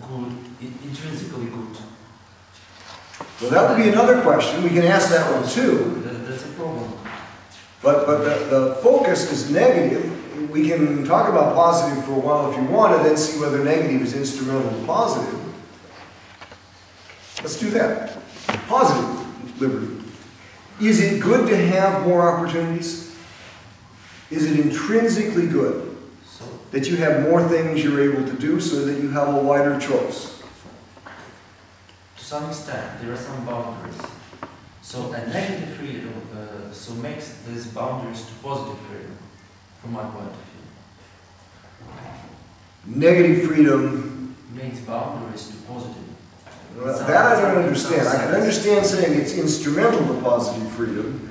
good, intrinsically good? Well, that would be another question. We can ask that one too. That's a problem. But the focus is negative. We can talk about positive for a while if you want, and then see whether negative is instrumental to positive. Let's do that. Positive liberty. Is it good to have more opportunities? Is it intrinsically good that you have more things you're able to do so that you have a wider choice? To some extent, there are some boundaries. So a negative freedom so makes these boundaries to positive freedom, from my point of view. Negative freedom Makes boundaries to positive. Well, that I don't understand. I can understand saying it's instrumental to positive freedom,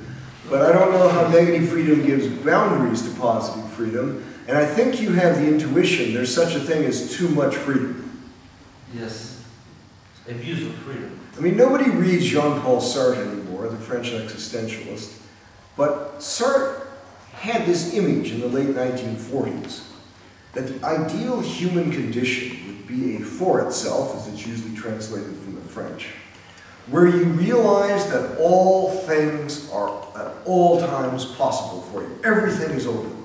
but I don't know how negative freedom gives boundaries to positive freedom. And I think you have the intuition there's such a thing as too much freedom. Yes. Abuse of freedom. I mean, nobody reads Jean-Paul Sartre anymore, the French existentialist, but Sartre had this image in the late 1940s that the ideal human condition would be a for itself, as it's usually translated from the French, where you realize that all things are at all times possible for you. Everything is open.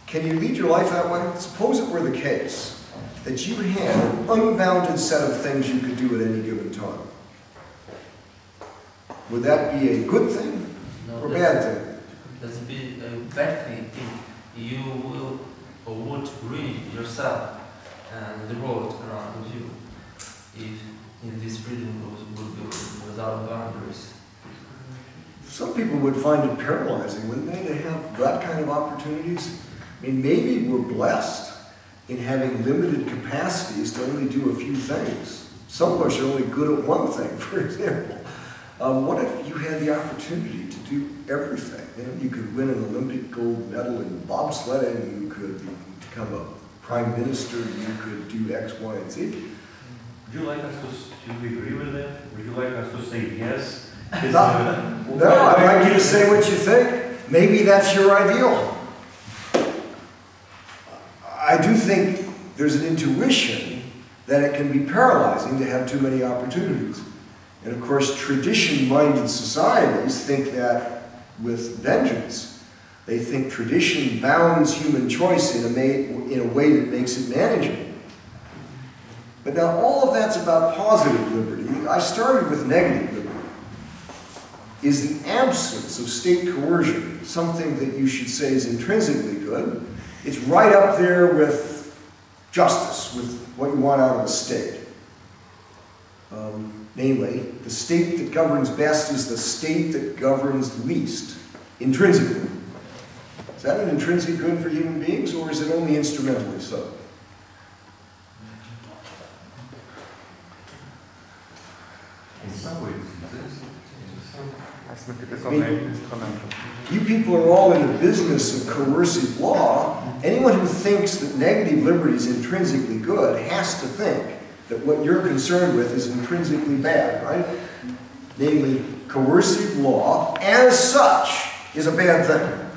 Can you lead your life that way? Suppose it were the case that you had an unbounded set of things you could do at any given time. Would that be a good thing or a bad thing? That's be a bad thing if you will or would ruin yourself and the world around you if this freedom would go without boundaries. Some people would find it paralyzing, wouldn't they, to have that kind of opportunities? I mean, maybe we're blessed in having limited capacities to only do a few things. Some of us are only good at one thing, for example. What if you had the opportunity to do everything? You know, you could win an Olympic gold medal in bobsledding, you could become a prime minister, you could do X, Y, and Z. Would you like us to agree with that? Would you like us to say yes? No, I'd like you to say what you think. Maybe that's your ideal. I do think there's an intuition that it can be paralyzing to have too many opportunities. And of course, tradition-minded societies think that with vengeance. They think tradition bounds human choice in a way that makes it manageable. But now all of that's about positive liberty. I started with negative liberty. Is the absence of state coercion something that you should say is intrinsically good? It's right up there with justice, with what you want out of the state. Namely, the state that governs best is the state that governs least, intrinsically. Is that an intrinsic good for human beings, or is it only instrumentally so? In some ways, you people are all in the business of coercive law. Anyone who thinks that negative liberty is intrinsically good has to think that what you're concerned with is intrinsically bad, right? Namely, coercive law, as such, is a bad thing.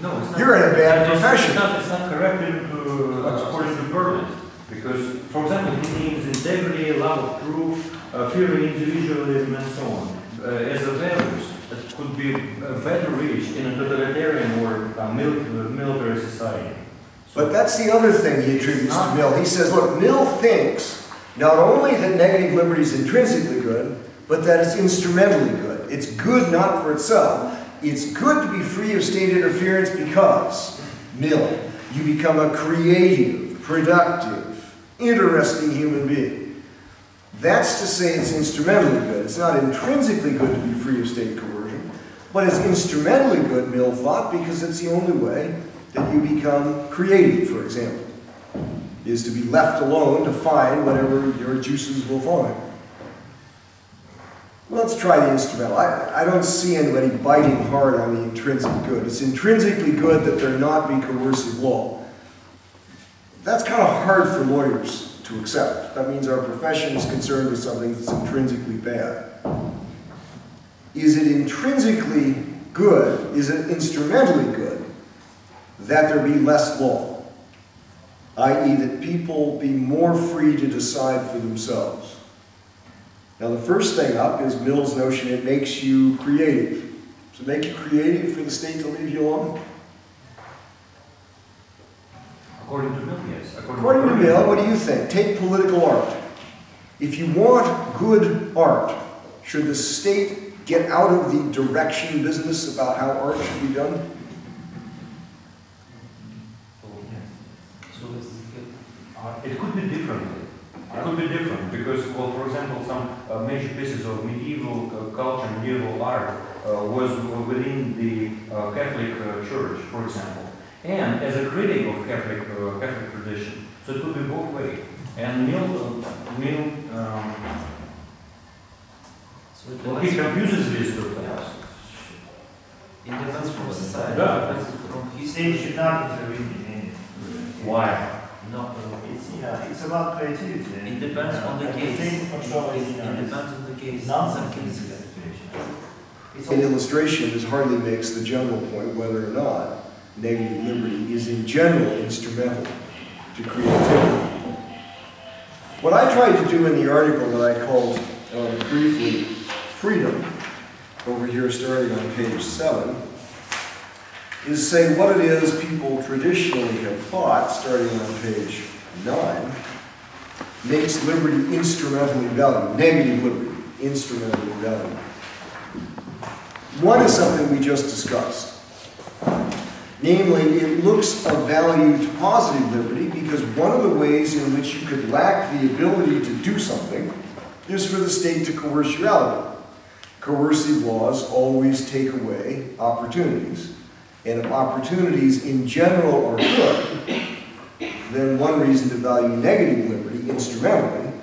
no, it's not. You're in a bad profession. It's not correct according to Berlin. Because, for example, he means integrity, love of truth, fear of individualism, and so on. As a values that could be better reached in a totalitarian or military society. But that's the other thing he attributes to Mill. He says, look, Mill thinks not only that negative liberty is intrinsically good, but that it's instrumentally good. It's good not for itself. It's good to be free of state interference because, Mill, you become a creative, productive, interesting human being. That's to say it's instrumentally good. It's not intrinsically good to be free of state coercion, but it's instrumentally good, Mill thought, because it's the only way that you become creative, for example, is to be left alone to find whatever your juices will find. Well, let's try the instrumental. I don't see anybody biting hard on the intrinsic good. It's intrinsically good that there not be coercive law. That's kind of hard for lawyers to accept. That means our profession is concerned with something that's intrinsically bad. Is it intrinsically good, is it instrumentally good, that there be less law? I.e. that people be more free to decide for themselves. Now the first thing up is Mill's notion it makes you creative. Does it make you creative for the state to leave you alone? According to Mill, yes. According to Mill, what do you think? Take political art. If you want good art, should the state get out of the direction business about how art should be done? It could be different. It could be different because, well, for example, some major pieces of medieval culture, medieval art was within the Catholic Church, for example, and as a critic of Catholic tradition. So it could be both ways. And he confuses these two things. It depends from society. Yeah. It depends from The history. state should not intervene in anything. Why? No, It's about creativity. it depends on the case. State control is, It depends on the case. nonsense Some in this cases. situation. It's An illustration that hardly makes the general point whether or not negative liberty is in general instrumental to creativity. What I tried to do in the article that I called briefly Freedom, over here starting on page 7, is say what it is people traditionally have thought, starting on page 9, makes liberty instrumentally valued, negative liberty, instrumentally valued. One is something we just discussed. Namely, it looks of value to positive liberty because one of the ways in which you could lack the ability to do something is for the state to coerce you out of it. Coercive laws always take away opportunities. And if opportunities in general are good, then one reason to value negative liberty instrumentally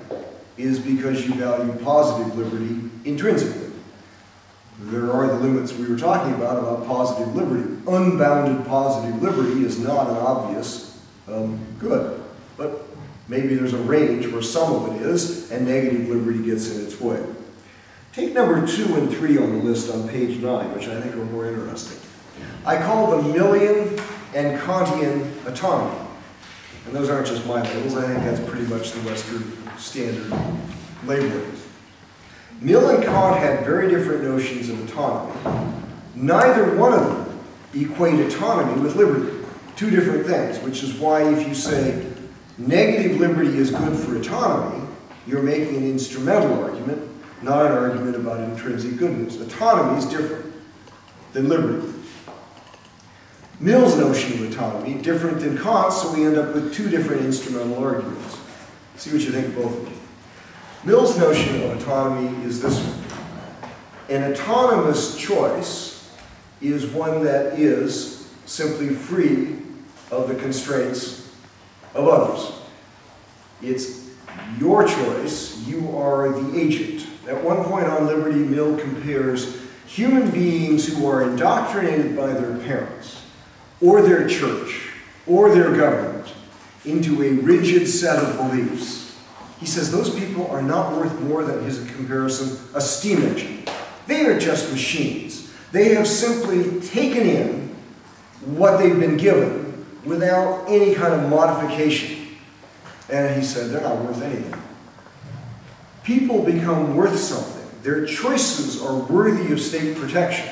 is because you value positive liberty intrinsically. There are the limits we were talking about positive liberty. Unbounded positive liberty is not an obvious good, but maybe there's a range where some of it is, and negative liberty gets in its way. Take number 2 and 3 on the list on page 9, which I think are more interesting. I call them Millian and Kantian autonomy. And those aren't just my labels, I think that's pretty much the Western standard labeling. Mill and Kant had very different notions of autonomy. Neither one of them equate autonomy with liberty. Two different things, which is why if you say negative liberty is good for autonomy, you're making an instrumental argument, not an argument about intrinsic goodness. Autonomy is different than liberty. Mill's notion of autonomy, different than Kant's, so we end up with two different instrumental arguments. See what you think of both of them. Mill's notion of autonomy is this one. An autonomous choice is one that is simply free of the constraints of others. It's your choice, you are the agent. At one point on Liberty, Mill compares human beings who are indoctrinated by their parents, or their church, or their government, into a rigid set of beliefs. He says those people are not worth more than, his comparison, a steam engine. They are just machines. They have simply taken in what they've been given without any kind of modification. And he said they're not worth anything. People become worth something. Their choices are worthy of state protection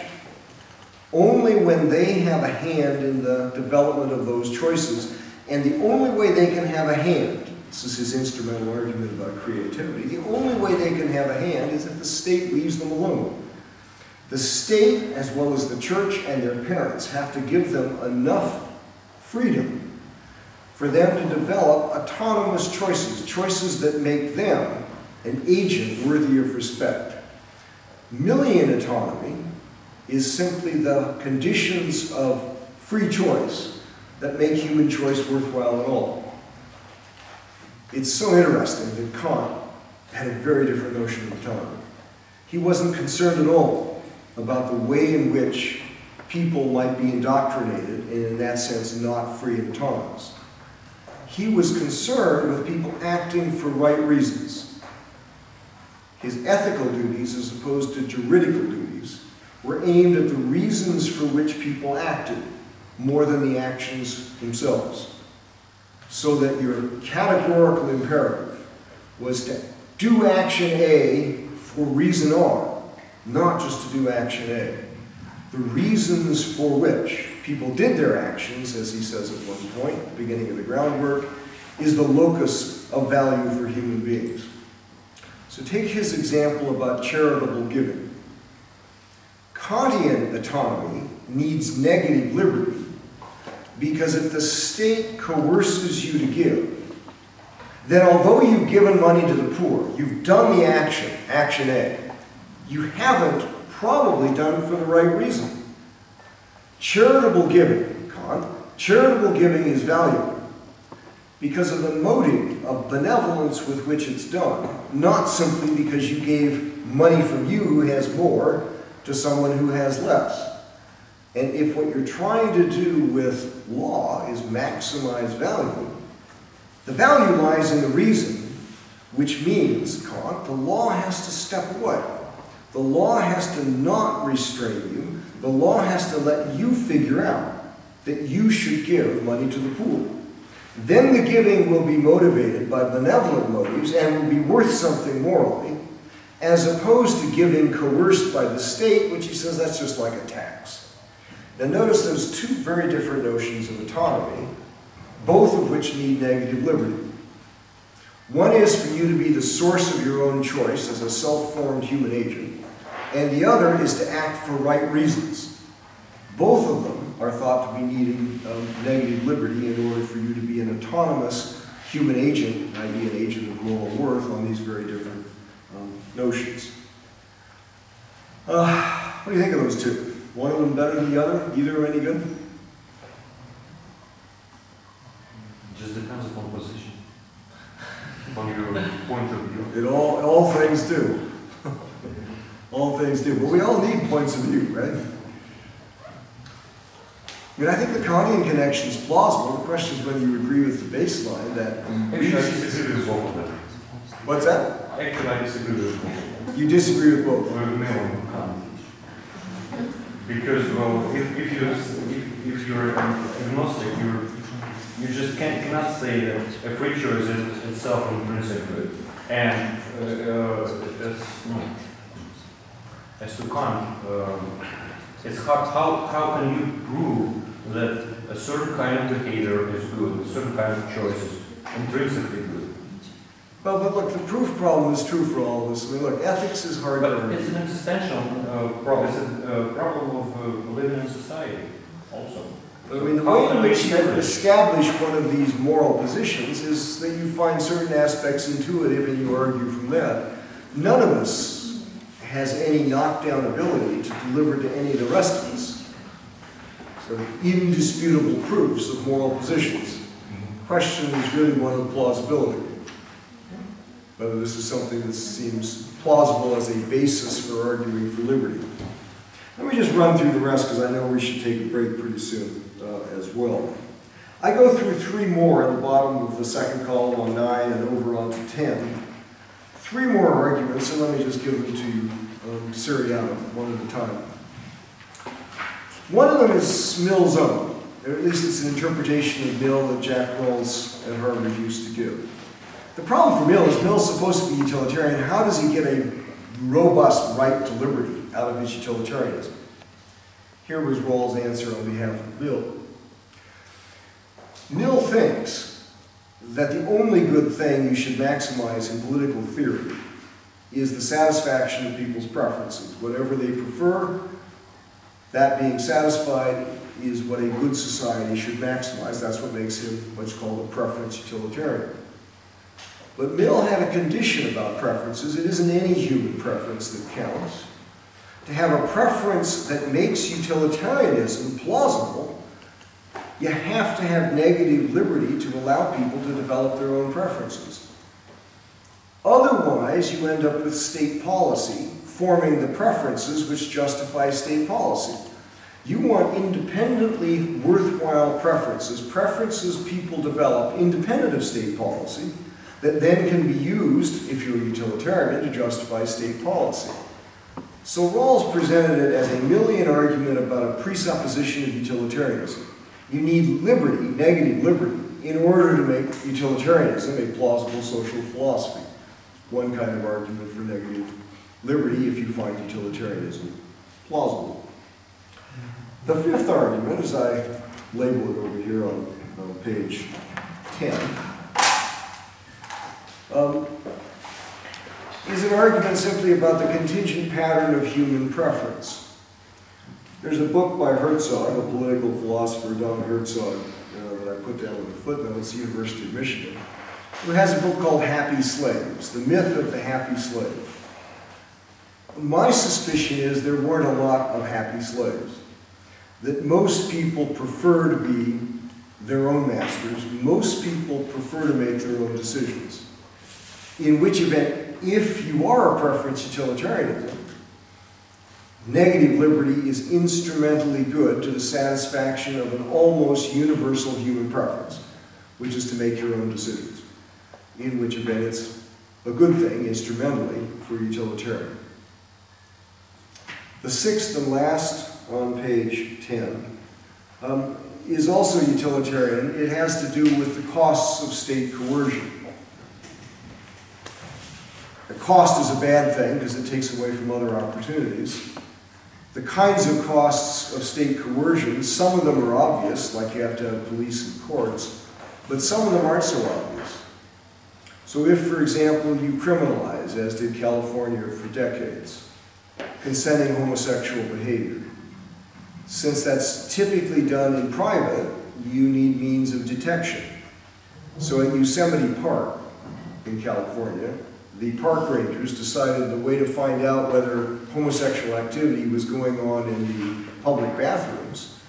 only when they have a hand in the development of those choices. And the only way they can have a hand, this is his instrumental argument about creativity, the only way they can have a hand is if the state leaves them alone. The state, as well as the church and their parents, have to give them enough freedom for them to develop autonomous choices, choices that make them an agent worthy of respect. Millian autonomy is simply the conditions of free choice that make human choice worthwhile at all. It's so interesting that Kant had a very different notion of autonomy. He wasn't concerned at all about the way in which people might be indoctrinated and in that sense not free and autonomous. He was concerned with people acting for right reasons. His ethical duties, as opposed to juridical duties, were aimed at the reasons for which people acted more than the actions themselves. So that your categorical imperative was to do action A for reason R, not just to do action A. The reasons for which people did their actions, as he says at one point, at the beginning of the groundwork, is the locus of value for human beings. So take his example about charitable giving. Kantian autonomy needs negative liberty because if the state coerces you to give, then although you've given money to the poor, you've done the action, action A, you haven't probably done it for the right reason. Charitable giving, Kant, charitable giving is valuable because of the motive of benevolence with which it's done, not simply because you gave money from you who has more to someone who has less. And if what you're trying to do with law is maximize value, the value lies in the reason, which means, Kant, the law has to step away. The law has to not restrain you. The law has to let you figure out that you should give money to the poor. Then the giving will be motivated by benevolent motives and will be worth something morally, as opposed to giving coerced by the state, which he says that's just like a tax. Now notice there's two very different notions of autonomy, both of which need negative liberty. One is for you to be the source of your own choice as a self-formed human agent, and the other is to act for right reasons. Both of them are thought to be needing negative liberty in order for you to be an autonomous human agent, i.e. an agent of moral worth on these very different notions. What do you think of those two? One of them better than the other? Either any good? Just depends upon position, on your point of view. It all things do. All things do. But we all need points of view, right? I mean, I think the Kantian connection is plausible. The question is whether you agree with the baseline that... Actually, I disagree with both of them. What's that? Actually, I disagree with both. You disagree with both? With Mill. Because, well, if you're agnostic, you just cannot say that a free choice is itself intrinsic good. And as to Kant, it's how can you prove that a certain kind of behavior is good, a certain kind of choice is intrinsically good? Well, but look, the proof problem is true for all of us. I mean, look, ethics is hard to But learn. it's an existential problem. It's a problem of living in society also. I mean, the way in which you establish one of these moral positions is that you find certain aspects intuitive and you argue from that. None of us has any knockdown ability to deliver to any of the rest of us sort of indisputable proofs of moral positions. The question is really one of plausibility. Whether this is something that seems plausible as a basis for arguing for liberty. Let me just run through the rest because I know we should take a break pretty soon as well. I go through three more at the bottom of the second column on 9 and over on to 10. Three more arguments, and let me just give them to you seriatim, one at a time. One of them is Mill's own, or at least it's an interpretation of Mill that Jack Rawls at Harvard used to give. The problem for Mill is Mill's supposed to be utilitarian. How does he get a robust right to liberty out of his utilitarianism? Here was Rawls' answer on behalf of Mill. Mill thinks that the only good thing you should maximize in political theory is the satisfaction of people's preferences. Whatever they prefer, that being satisfied is what a good society should maximize. That's what makes him what's called a preference utilitarian. But Mill had a condition about preferences. It isn't any human preference that counts. To have a preference that makes utilitarianism plausible, you have to have negative liberty to allow people to develop their own preferences. Otherwise, you end up with state policy forming the preferences which justify state policy. You want independently worthwhile preferences, preferences people develop independent of state policy, that then can be used, if you're a utilitarian, to justify state policy. So Rawls presented it as a Millian argument about a presupposition of utilitarianism. You need liberty, negative liberty, in order to make utilitarianism a plausible social philosophy. One kind of argument for negative liberty if you find utilitarianism plausible. The fifth argument, as I label it over here on page 10, is an argument simply about the contingent pattern of human preference. There's a book by Herzog, a political philosopher, Don Herzog, that I put down in the footnotes, University of Michigan, who has a book called Happy Slaves, The Myth of the Happy Slave. My suspicion is there weren't a lot of happy slaves, that most people prefer to be their own masters, most people prefer to make their own decisions. In which event, if you are a preference utilitarianism, negative liberty is instrumentally good to the satisfaction of an almost universal human preference, which is to make your own decisions. In which event it's a good thing, instrumentally, for utilitarian. The sixth and last on page 10 is also utilitarian. It has to do with the costs of state coercion. The cost is a bad thing because it takes away from other opportunities. The kinds of costs of state coercion, some of them are obvious, like you have to have police and courts, but some of them aren't so obvious. So if, for example, you criminalize, as did California for decades, consenting homosexual behavior, since that's typically done in private, you need means of detection. So at Yosemite Park in California, the park rangers decided the way to find out whether homosexual activity was going on in the public bathrooms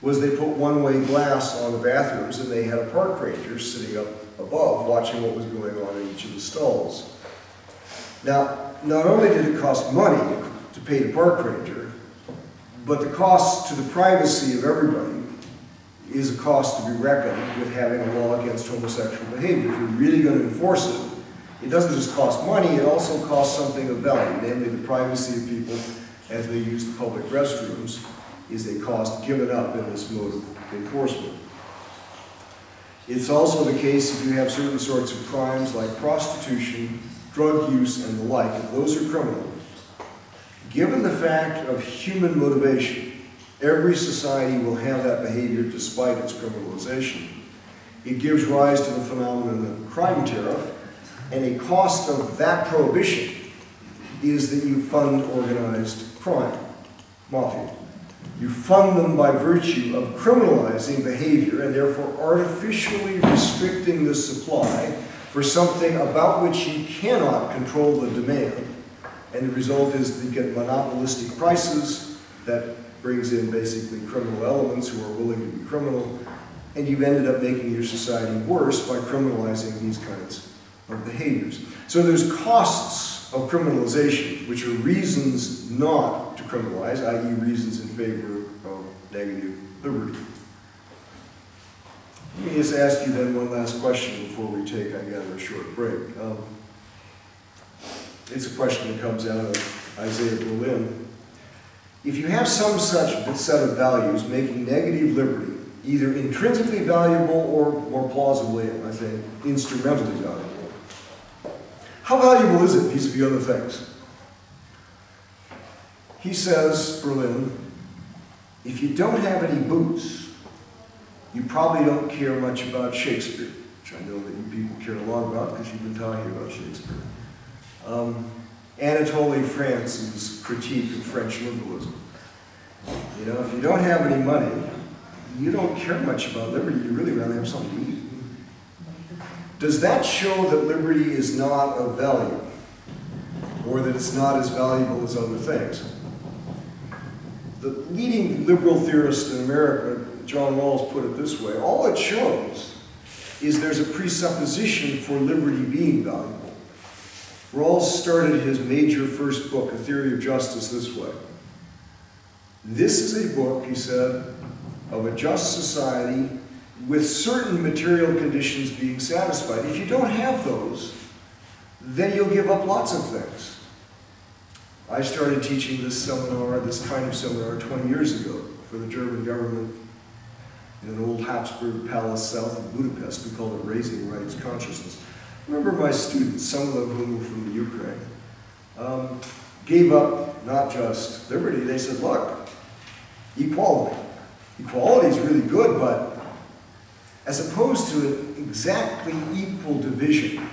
was they put one-way glass on the bathrooms, and they had a park ranger sitting up above watching what was going on in each of the stalls. Now, not only did it cost money to pay the park ranger, but the cost to the privacy of everybody is a cost to be reckoned with having a law against homosexual behavior. If you're really going to enforce it, it doesn't just cost money, it also costs something of value, namely the privacy of people as they use the public restrooms is a cost given up in this mode of enforcement. It's also the case if you have certain sorts of crimes like prostitution, drug use, and the like, if those are criminal. Given the fact of human motivation, every society will have that behavior despite its criminalization. It gives rise to the phenomenon of crime tariff, and a cost of that prohibition is that you fund organized crime, mafia. You fund them by virtue of criminalizing behavior and therefore artificially restricting the supply for something about which you cannot control the demand. And the result is that you get monopolistic prices that brings in basically criminal elements who are willing to be criminal, and you've ended up making your society worse by criminalizing these kinds of behaviors. So there's costs of criminalization, which are reasons not to criminalize, i.e. reasons in favor of negative liberty. Let me just ask you then one last question before we take, I gather, a short break. It's a question that comes out of Isaiah Berlin. If you have some such set of values making negative liberty either intrinsically valuable or, more plausibly, I think, instrumentally valuable, how valuable is it vis-a-vis other things? He says, Berlin, if you don't have any boots, you probably don't care much about Shakespeare, which I know that you people care a lot about because you've been talking about Shakespeare. Anatole France's critique of French liberalism. You know, if you don't have any money, you don't care much about liberty, you really rather have something to eat. Does that show that liberty is not of value, or that it's not as valuable as other things? The leading liberal theorist in America, John Rawls, put it this way: all it shows is there's a presupposition for liberty being valuable. Rawls started his major first book, A Theory of Justice, this way. This is a book, he said, of a just society with certain material conditions being satisfied. If you don't have those, then you'll give up lots of things. I started teaching this seminar, this kind of seminar, 20 years ago for the German government in an old Habsburg palace south of Budapest. We called it Raising Rights Consciousness. I remember my students, some of them who were from the Ukraine, gave up not just liberty, they said, look, equality. Equality is really good, but as opposed to an exactly equal division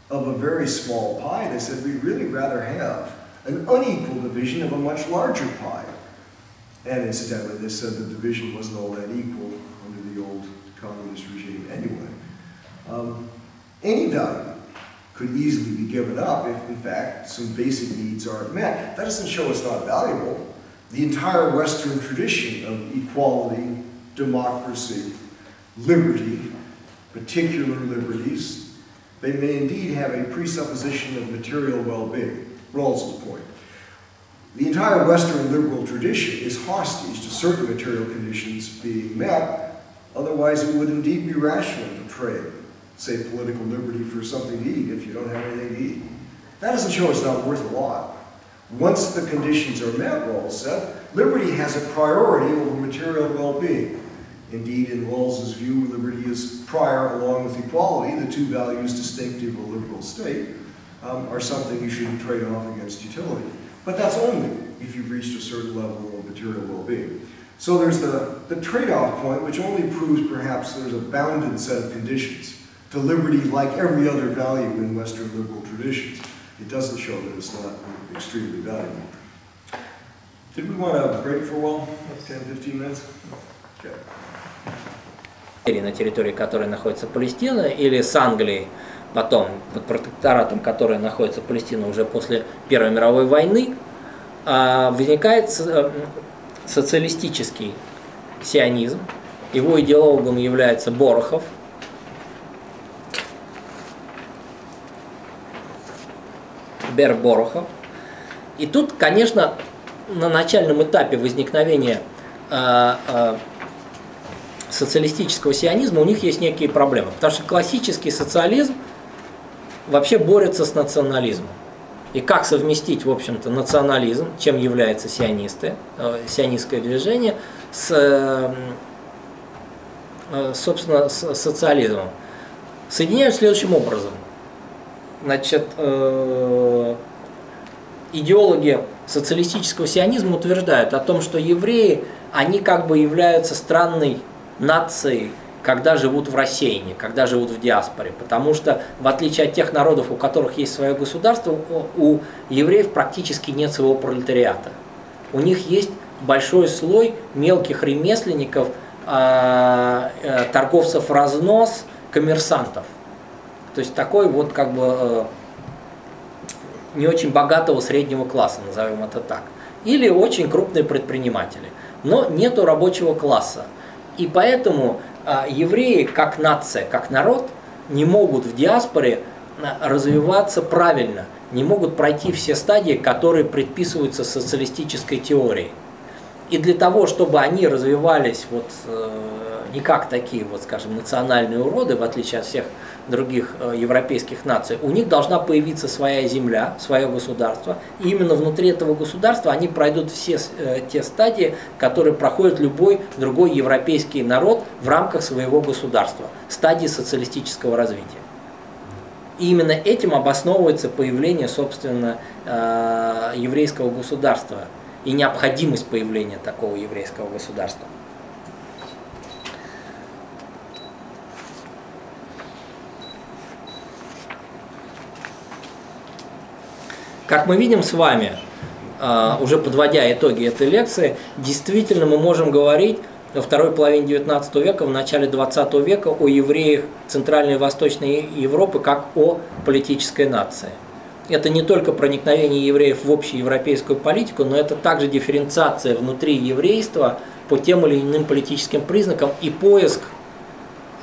of a very small pie, they said, we'd really rather have an unequal division of a much larger pie. And incidentally, they said the division wasn't all that equal under the old communist regime anyway. Any value could easily be given up if, in fact, some basic needs aren't met. That doesn't show it's not valuable. The entire Western tradition of equality, democracy, liberty, particular liberties, they may indeed have a presupposition of material well-being. Rawls's point. The entire Western liberal tradition is hostage to certain material conditions being met, otherwise it would indeed be rational to trade, say, political liberty for something to eat if you don't have anything to eat. That doesn't show it's not worth a lot. Once the conditions are met, Rawls said, liberty has a priority over material well-being. Indeed, in Rawls's view, liberty is prior along with equality, the two values distinctive of a liberal state, are something you shouldn't trade off against utility. But that's only if you've reached a certain level of material well-being. So there's the trade-off point, which only proves perhaps there's a bounded set of conditions to liberty like every other value in Western liberal traditions. It doesn't show that it's not extremely valuable. Did we want to break for a while? 10-15 minutes? Okay. На территории которой находится Палестина, или с Англией, потом под протекторатом которой находится Палестина уже после Первой мировой войны, возникает социалистический сионизм. Его идеологом является Борохов. Борохов. И тут, конечно, на начальном этапе возникновения социалистического сионизма у них есть некие проблемы. Потому что классический социализм вообще борется с национализмом. И как совместить, в общем-то, национализм, чем являются сионисты, сионистское движение, собственно, с социализмом. Соединяют следующим образом. Значит, идеологи социалистического сионизма утверждают о том, что евреи, они как бы являются странной нацией, когда живут в рассеянии, когда живут в диаспоре. Потому что, в отличие от тех народов, у которых есть свое государство, у евреев практически нет своего пролетариата. У них есть большой слой мелких ремесленников, торговцев в разнос, коммерсантов. То есть такой вот как бы не очень богатого среднего класса, назовем это так. Или очень крупные предприниматели. Но нету рабочего класса. И поэтому евреи, как нация, как народ, не могут в диаспоре развиваться правильно, не могут пройти все стадии, которые предписываются социалистической теорией. И для того, чтобы они развивались вот не как такие, вот, скажем, национальные уроды, в отличие от всех других европейских наций, у них должна появиться своя земля, свое государство. И именно внутри этого государства они пройдут все те стадии, которые проходит любой другой европейский народ в рамках своего государства, стадии социалистического развития. И именно этим обосновывается появление, собственно, еврейского государства и необходимость появления такого еврейского государства. Как мы видим с вами, уже подводя итоги этой лекции, действительно мы можем говорить во второй половине 19 века, в начале 20 века о евреях Центральной и Восточной Европы как о политической нации. Это не только проникновение евреев в общеевропейскую политику, но это также дифференциация внутри еврейства по тем или иным политическим признакам и поиск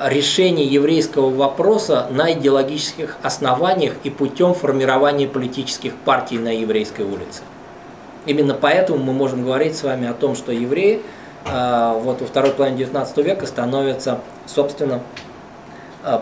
решения еврейского вопроса на идеологических основаниях и путем формирования политических партий на еврейской улице. Именно поэтому мы можем говорить с вами о том, что евреи вот во второй половине 19 века становятся, собственно,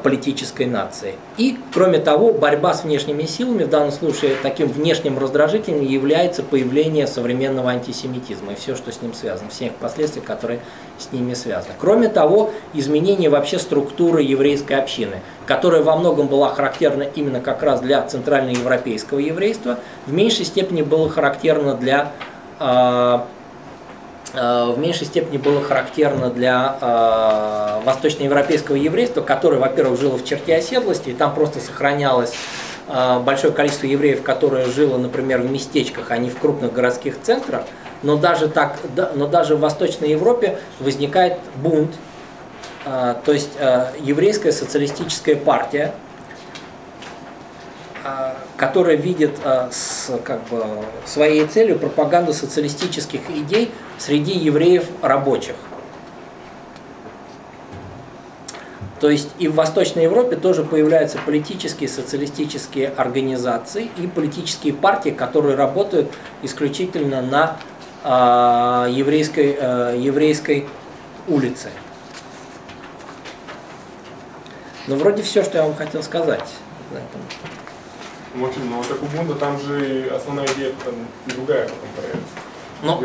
политической нацией. И, кроме того, борьба с внешними силами, в данном случае таким внешним раздражителем является появление современного антисемитизма и все, что с ним связано, все их последствия, которые с ними связаны. Кроме того, изменение вообще структуры еврейской общины, которая во многом была характерна именно как раз для центральноевропейского еврейства, в меньшей степени было характерно для восточноевропейского еврейства, которое, во-первых, жило в черте оседлости, и там просто сохранялось большое количество евреев, которое жило, например, в местечках, а не в крупных городских центрах, но даже в Восточной Европе возникает бунт, то есть еврейская социалистическая партия, которая видит своей целью пропаганду социалистических идей среди евреев рабочих. То есть и в Восточной Европе тоже появляются политические, социалистические организации и политические партии, которые работают исключительно на еврейской улице. Ну, вроде все, что я вам хотел сказать на этом. Очень много. Так у Бунда там же основная идея там другая потом проявится. Но у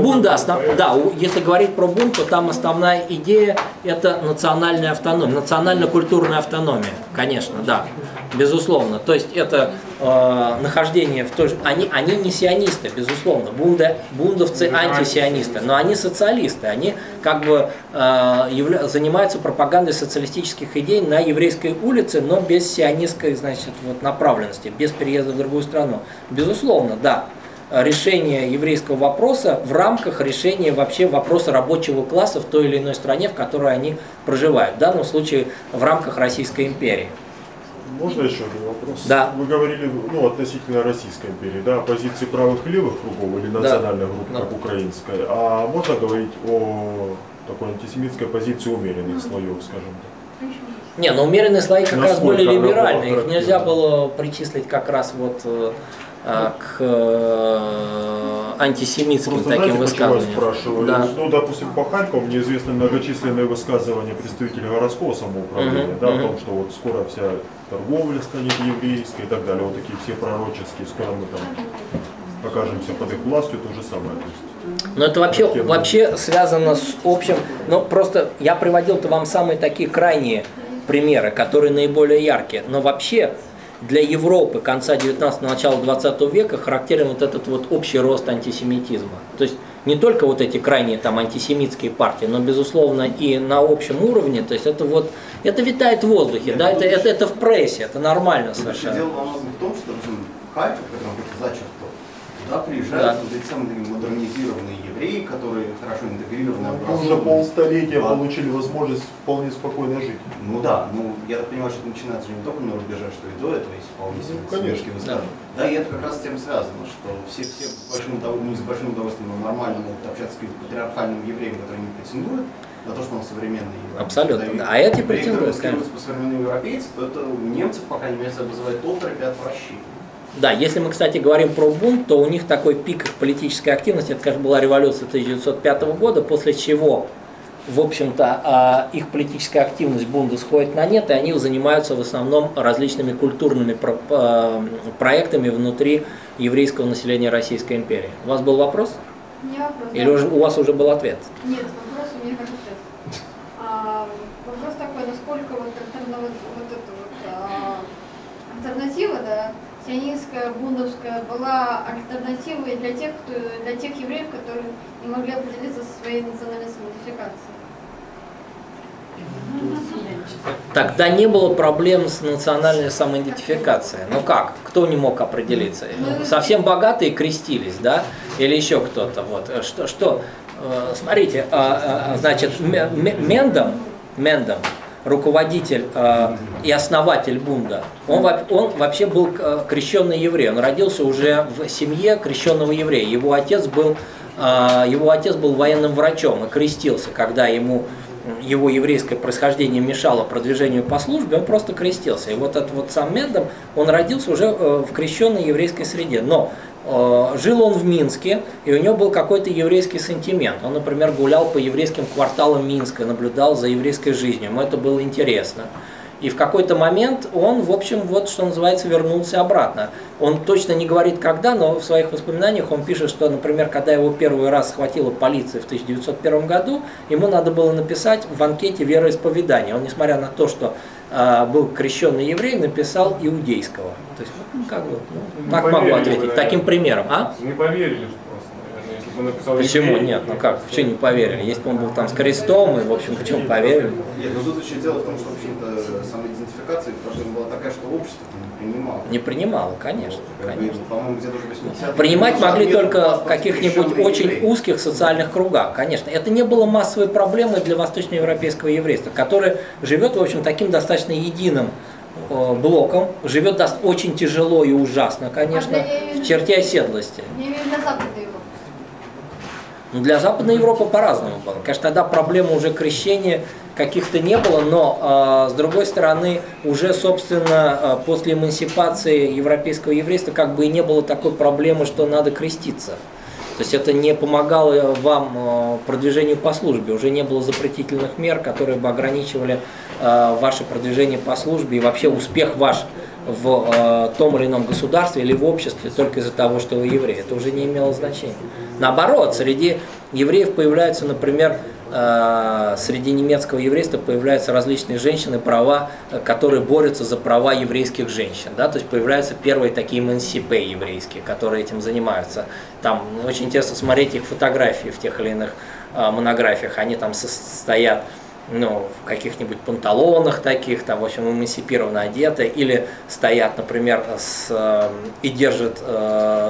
Бунда, если говорить про Бунд, то там основная идея – это национальная автономия, национально-культурная автономия, конечно, да. Безусловно. То есть это нахождение в той же... Они не сионисты, безусловно. Бундовцы антисионисты, но они социалисты. Они как бы занимаются пропагандой социалистических идей на еврейской улице, но без сионистской, значит, вот, направленности, без переезда в другую страну. Безусловно, да. Решение еврейского вопроса в рамках решения вообще вопроса рабочего класса в той или иной стране, в которой они проживают. В данном случае в рамках Российской империи. Можно еще один вопрос? Да. Вы говорили, ну, относительно Российской империи, да, позиции правых и левых кругов или национальных групп, Да. как украинская. А можно говорить о такой антисемитской позиции умеренных слоев, скажем так? Не, но умеренные слои как раз Насколько были она либеральные. была Их нельзя было причислить как раз вот к антисемитским Просто таким знаете, почему я высказываниям. спрашиваю? Да. Ну, допустим, по Харькову мне известны многочисленные высказывания представителей городского самоуправления, Мгм, да, о мгм. том, что вот скоро вся торговля станет еврейской и так далее. Вот такие все пророческие, скоро мы там окажемся под их властью, то же самое. То есть, Но это вообще связано с общим... Ну, просто я приводил-то вам самые такие крайние примеры, которые наиболее яркие. Но вообще для Европы конца 19-го, начала 20 века характерен вот этот вот общий рост антисемитизма. То есть не только вот эти крайние там антисемитские партии, но, безусловно, и на общем уровне. То есть это вот, это витает в воздухе, да, это в прессе, это нормально совершенно. Дело во многом в том, что Харьков, в котором это зачерто, туда приезжают вот эти самые такие модернизированные евреи, которые хорошо интегрированы, уже образованные. полстолетия получили возможность вполне спокойно жить. Ну да, ну я так понимаю, что это начинается же не только на рубеже, что и до этого есть вполне себе конечно. смешки высказывания. Да, и это как раз с тем связано, что все с большим удовольствием нормально могут общаться с патриархальным евреем, который не претендует на то, что он современный еврей. Абсолютно. Когда А эти евреи, которые претендуют, конечно. по современному европейцу, то это у немцев, по крайней мере, вызывает толпы и отвращение. Да, если мы, кстати, говорим про бунт, то у них такой пик их политической активности, это, конечно, была революция 1905 года, после чего, в общем-то, их политическая активность бунта сходит на нет, и они занимаются в основном различными культурными проектами внутри еврейского населения Российской империи. У вас был вопрос? Не вопрос. Или у вас уже был ответ? Нет, вопрос у меня как сейчас. Вопрос такой, насколько вот альтернатива, да, сионистская, бундовская, была альтернативой для тех евреев, которые не могли определиться со своей национальной самоидентификацией. Тогда не было проблем с национальной самоидентификацией. Ну как? Кто не мог определиться? Совсем богатые крестились, да? Или еще кто-то? Вот. Смотрите, значит, Мендом, руководитель и основатель бунда, он вообще был крещенный еврей. Он родился уже в семье крещенного еврея. Его отец был военным врачом и крестился, когда его еврейское происхождение мешало продвижению по службе, он просто крестился. И вот этот вот сам Мендом, он родился уже в крещенной еврейской среде. Но жил он в Минске, и у него был какой-то еврейский сентимент. Он, например, гулял по еврейским кварталам Минска, наблюдал за еврейской жизнью. Ему это было интересно. И в какой-то момент он, в общем, вот что называется, вернулся обратно. Он точно не говорит когда, но в своих воспоминаниях он пишет, что, например, когда его первый раз схватила полиция в 1901 году, ему надо было написать в анкете вероисповедание. Он, несмотря на то, что был крещенный еврей, написал иудейского. То есть, как бы, так могу ответить, таким примером. Не поверили просто, наверное, если бы он написал Почему еврей. нет? Ну как, почему не поверили? Если бы он был там с крестом, и, в общем, почему поверили? Нет, но тут еще дело в том, что, в общем-то, самоидентификация проблема была такая, что общество не принимало. Не принимало, конечно. конечно. По-моему, где-то уже 80-е. Принимать могли Нет только класса в каких-нибудь крещенных очень евреев. узких социальных кругах, конечно. Это не было массовой проблемой для восточноевропейского еврейства, которое живет, в общем, таким достаточно единым блоком, живет очень тяжело и ужасно, конечно, в черте оседлости. Я имею в виду для Западной Европы. Ну, для Западной Европы по-разному было. Конечно, тогда проблемы уже крещения каких-то не было, но, с другой стороны, уже, собственно, после эмансипации европейского еврейства как бы и не было такой проблемы, что надо креститься. То есть это не помогало вам продвижению по службе, уже не было запретительных мер, которые бы ограничивали ваше продвижение по службе и вообще успех ваш в том или ином государстве или в обществе только из-за того, что вы еврей. Это уже не имело значения. Наоборот, среди евреев появляются, например, среди немецкого еврейства появляются различные женщины, права, которые борются за права еврейских женщин. Да? То есть появляются первые такие эмансипе еврейские, которые этим занимаются. Там очень интересно смотреть их фотографии в тех или иных монографиях. Они там стоят в каких-нибудь панталонах таких, там, в общем, эмансипированно одеты, или стоят, например, и держат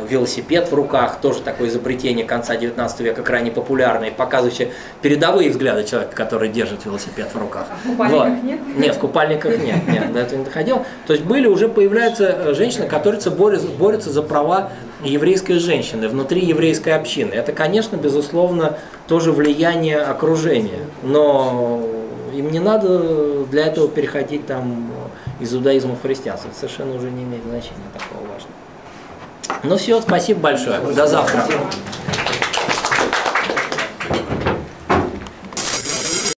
велосипед в руках, тоже такое изобретение конца 19 века, крайне популярное, показывающее передовые взгляды человека, который держит велосипед в руках. А в купальниках нет? Нет, в купальниках нет, до этого не доходило. То есть уже появляются женщины, которые борются за права еврейской женщины внутри еврейской общины. Это, конечно, безусловно, тоже влияние окружения, но им не надо для этого переходить там из иудаизма в христианство. Это совершенно уже не имеет значения такого важного. Ну все, спасибо большое. До завтра.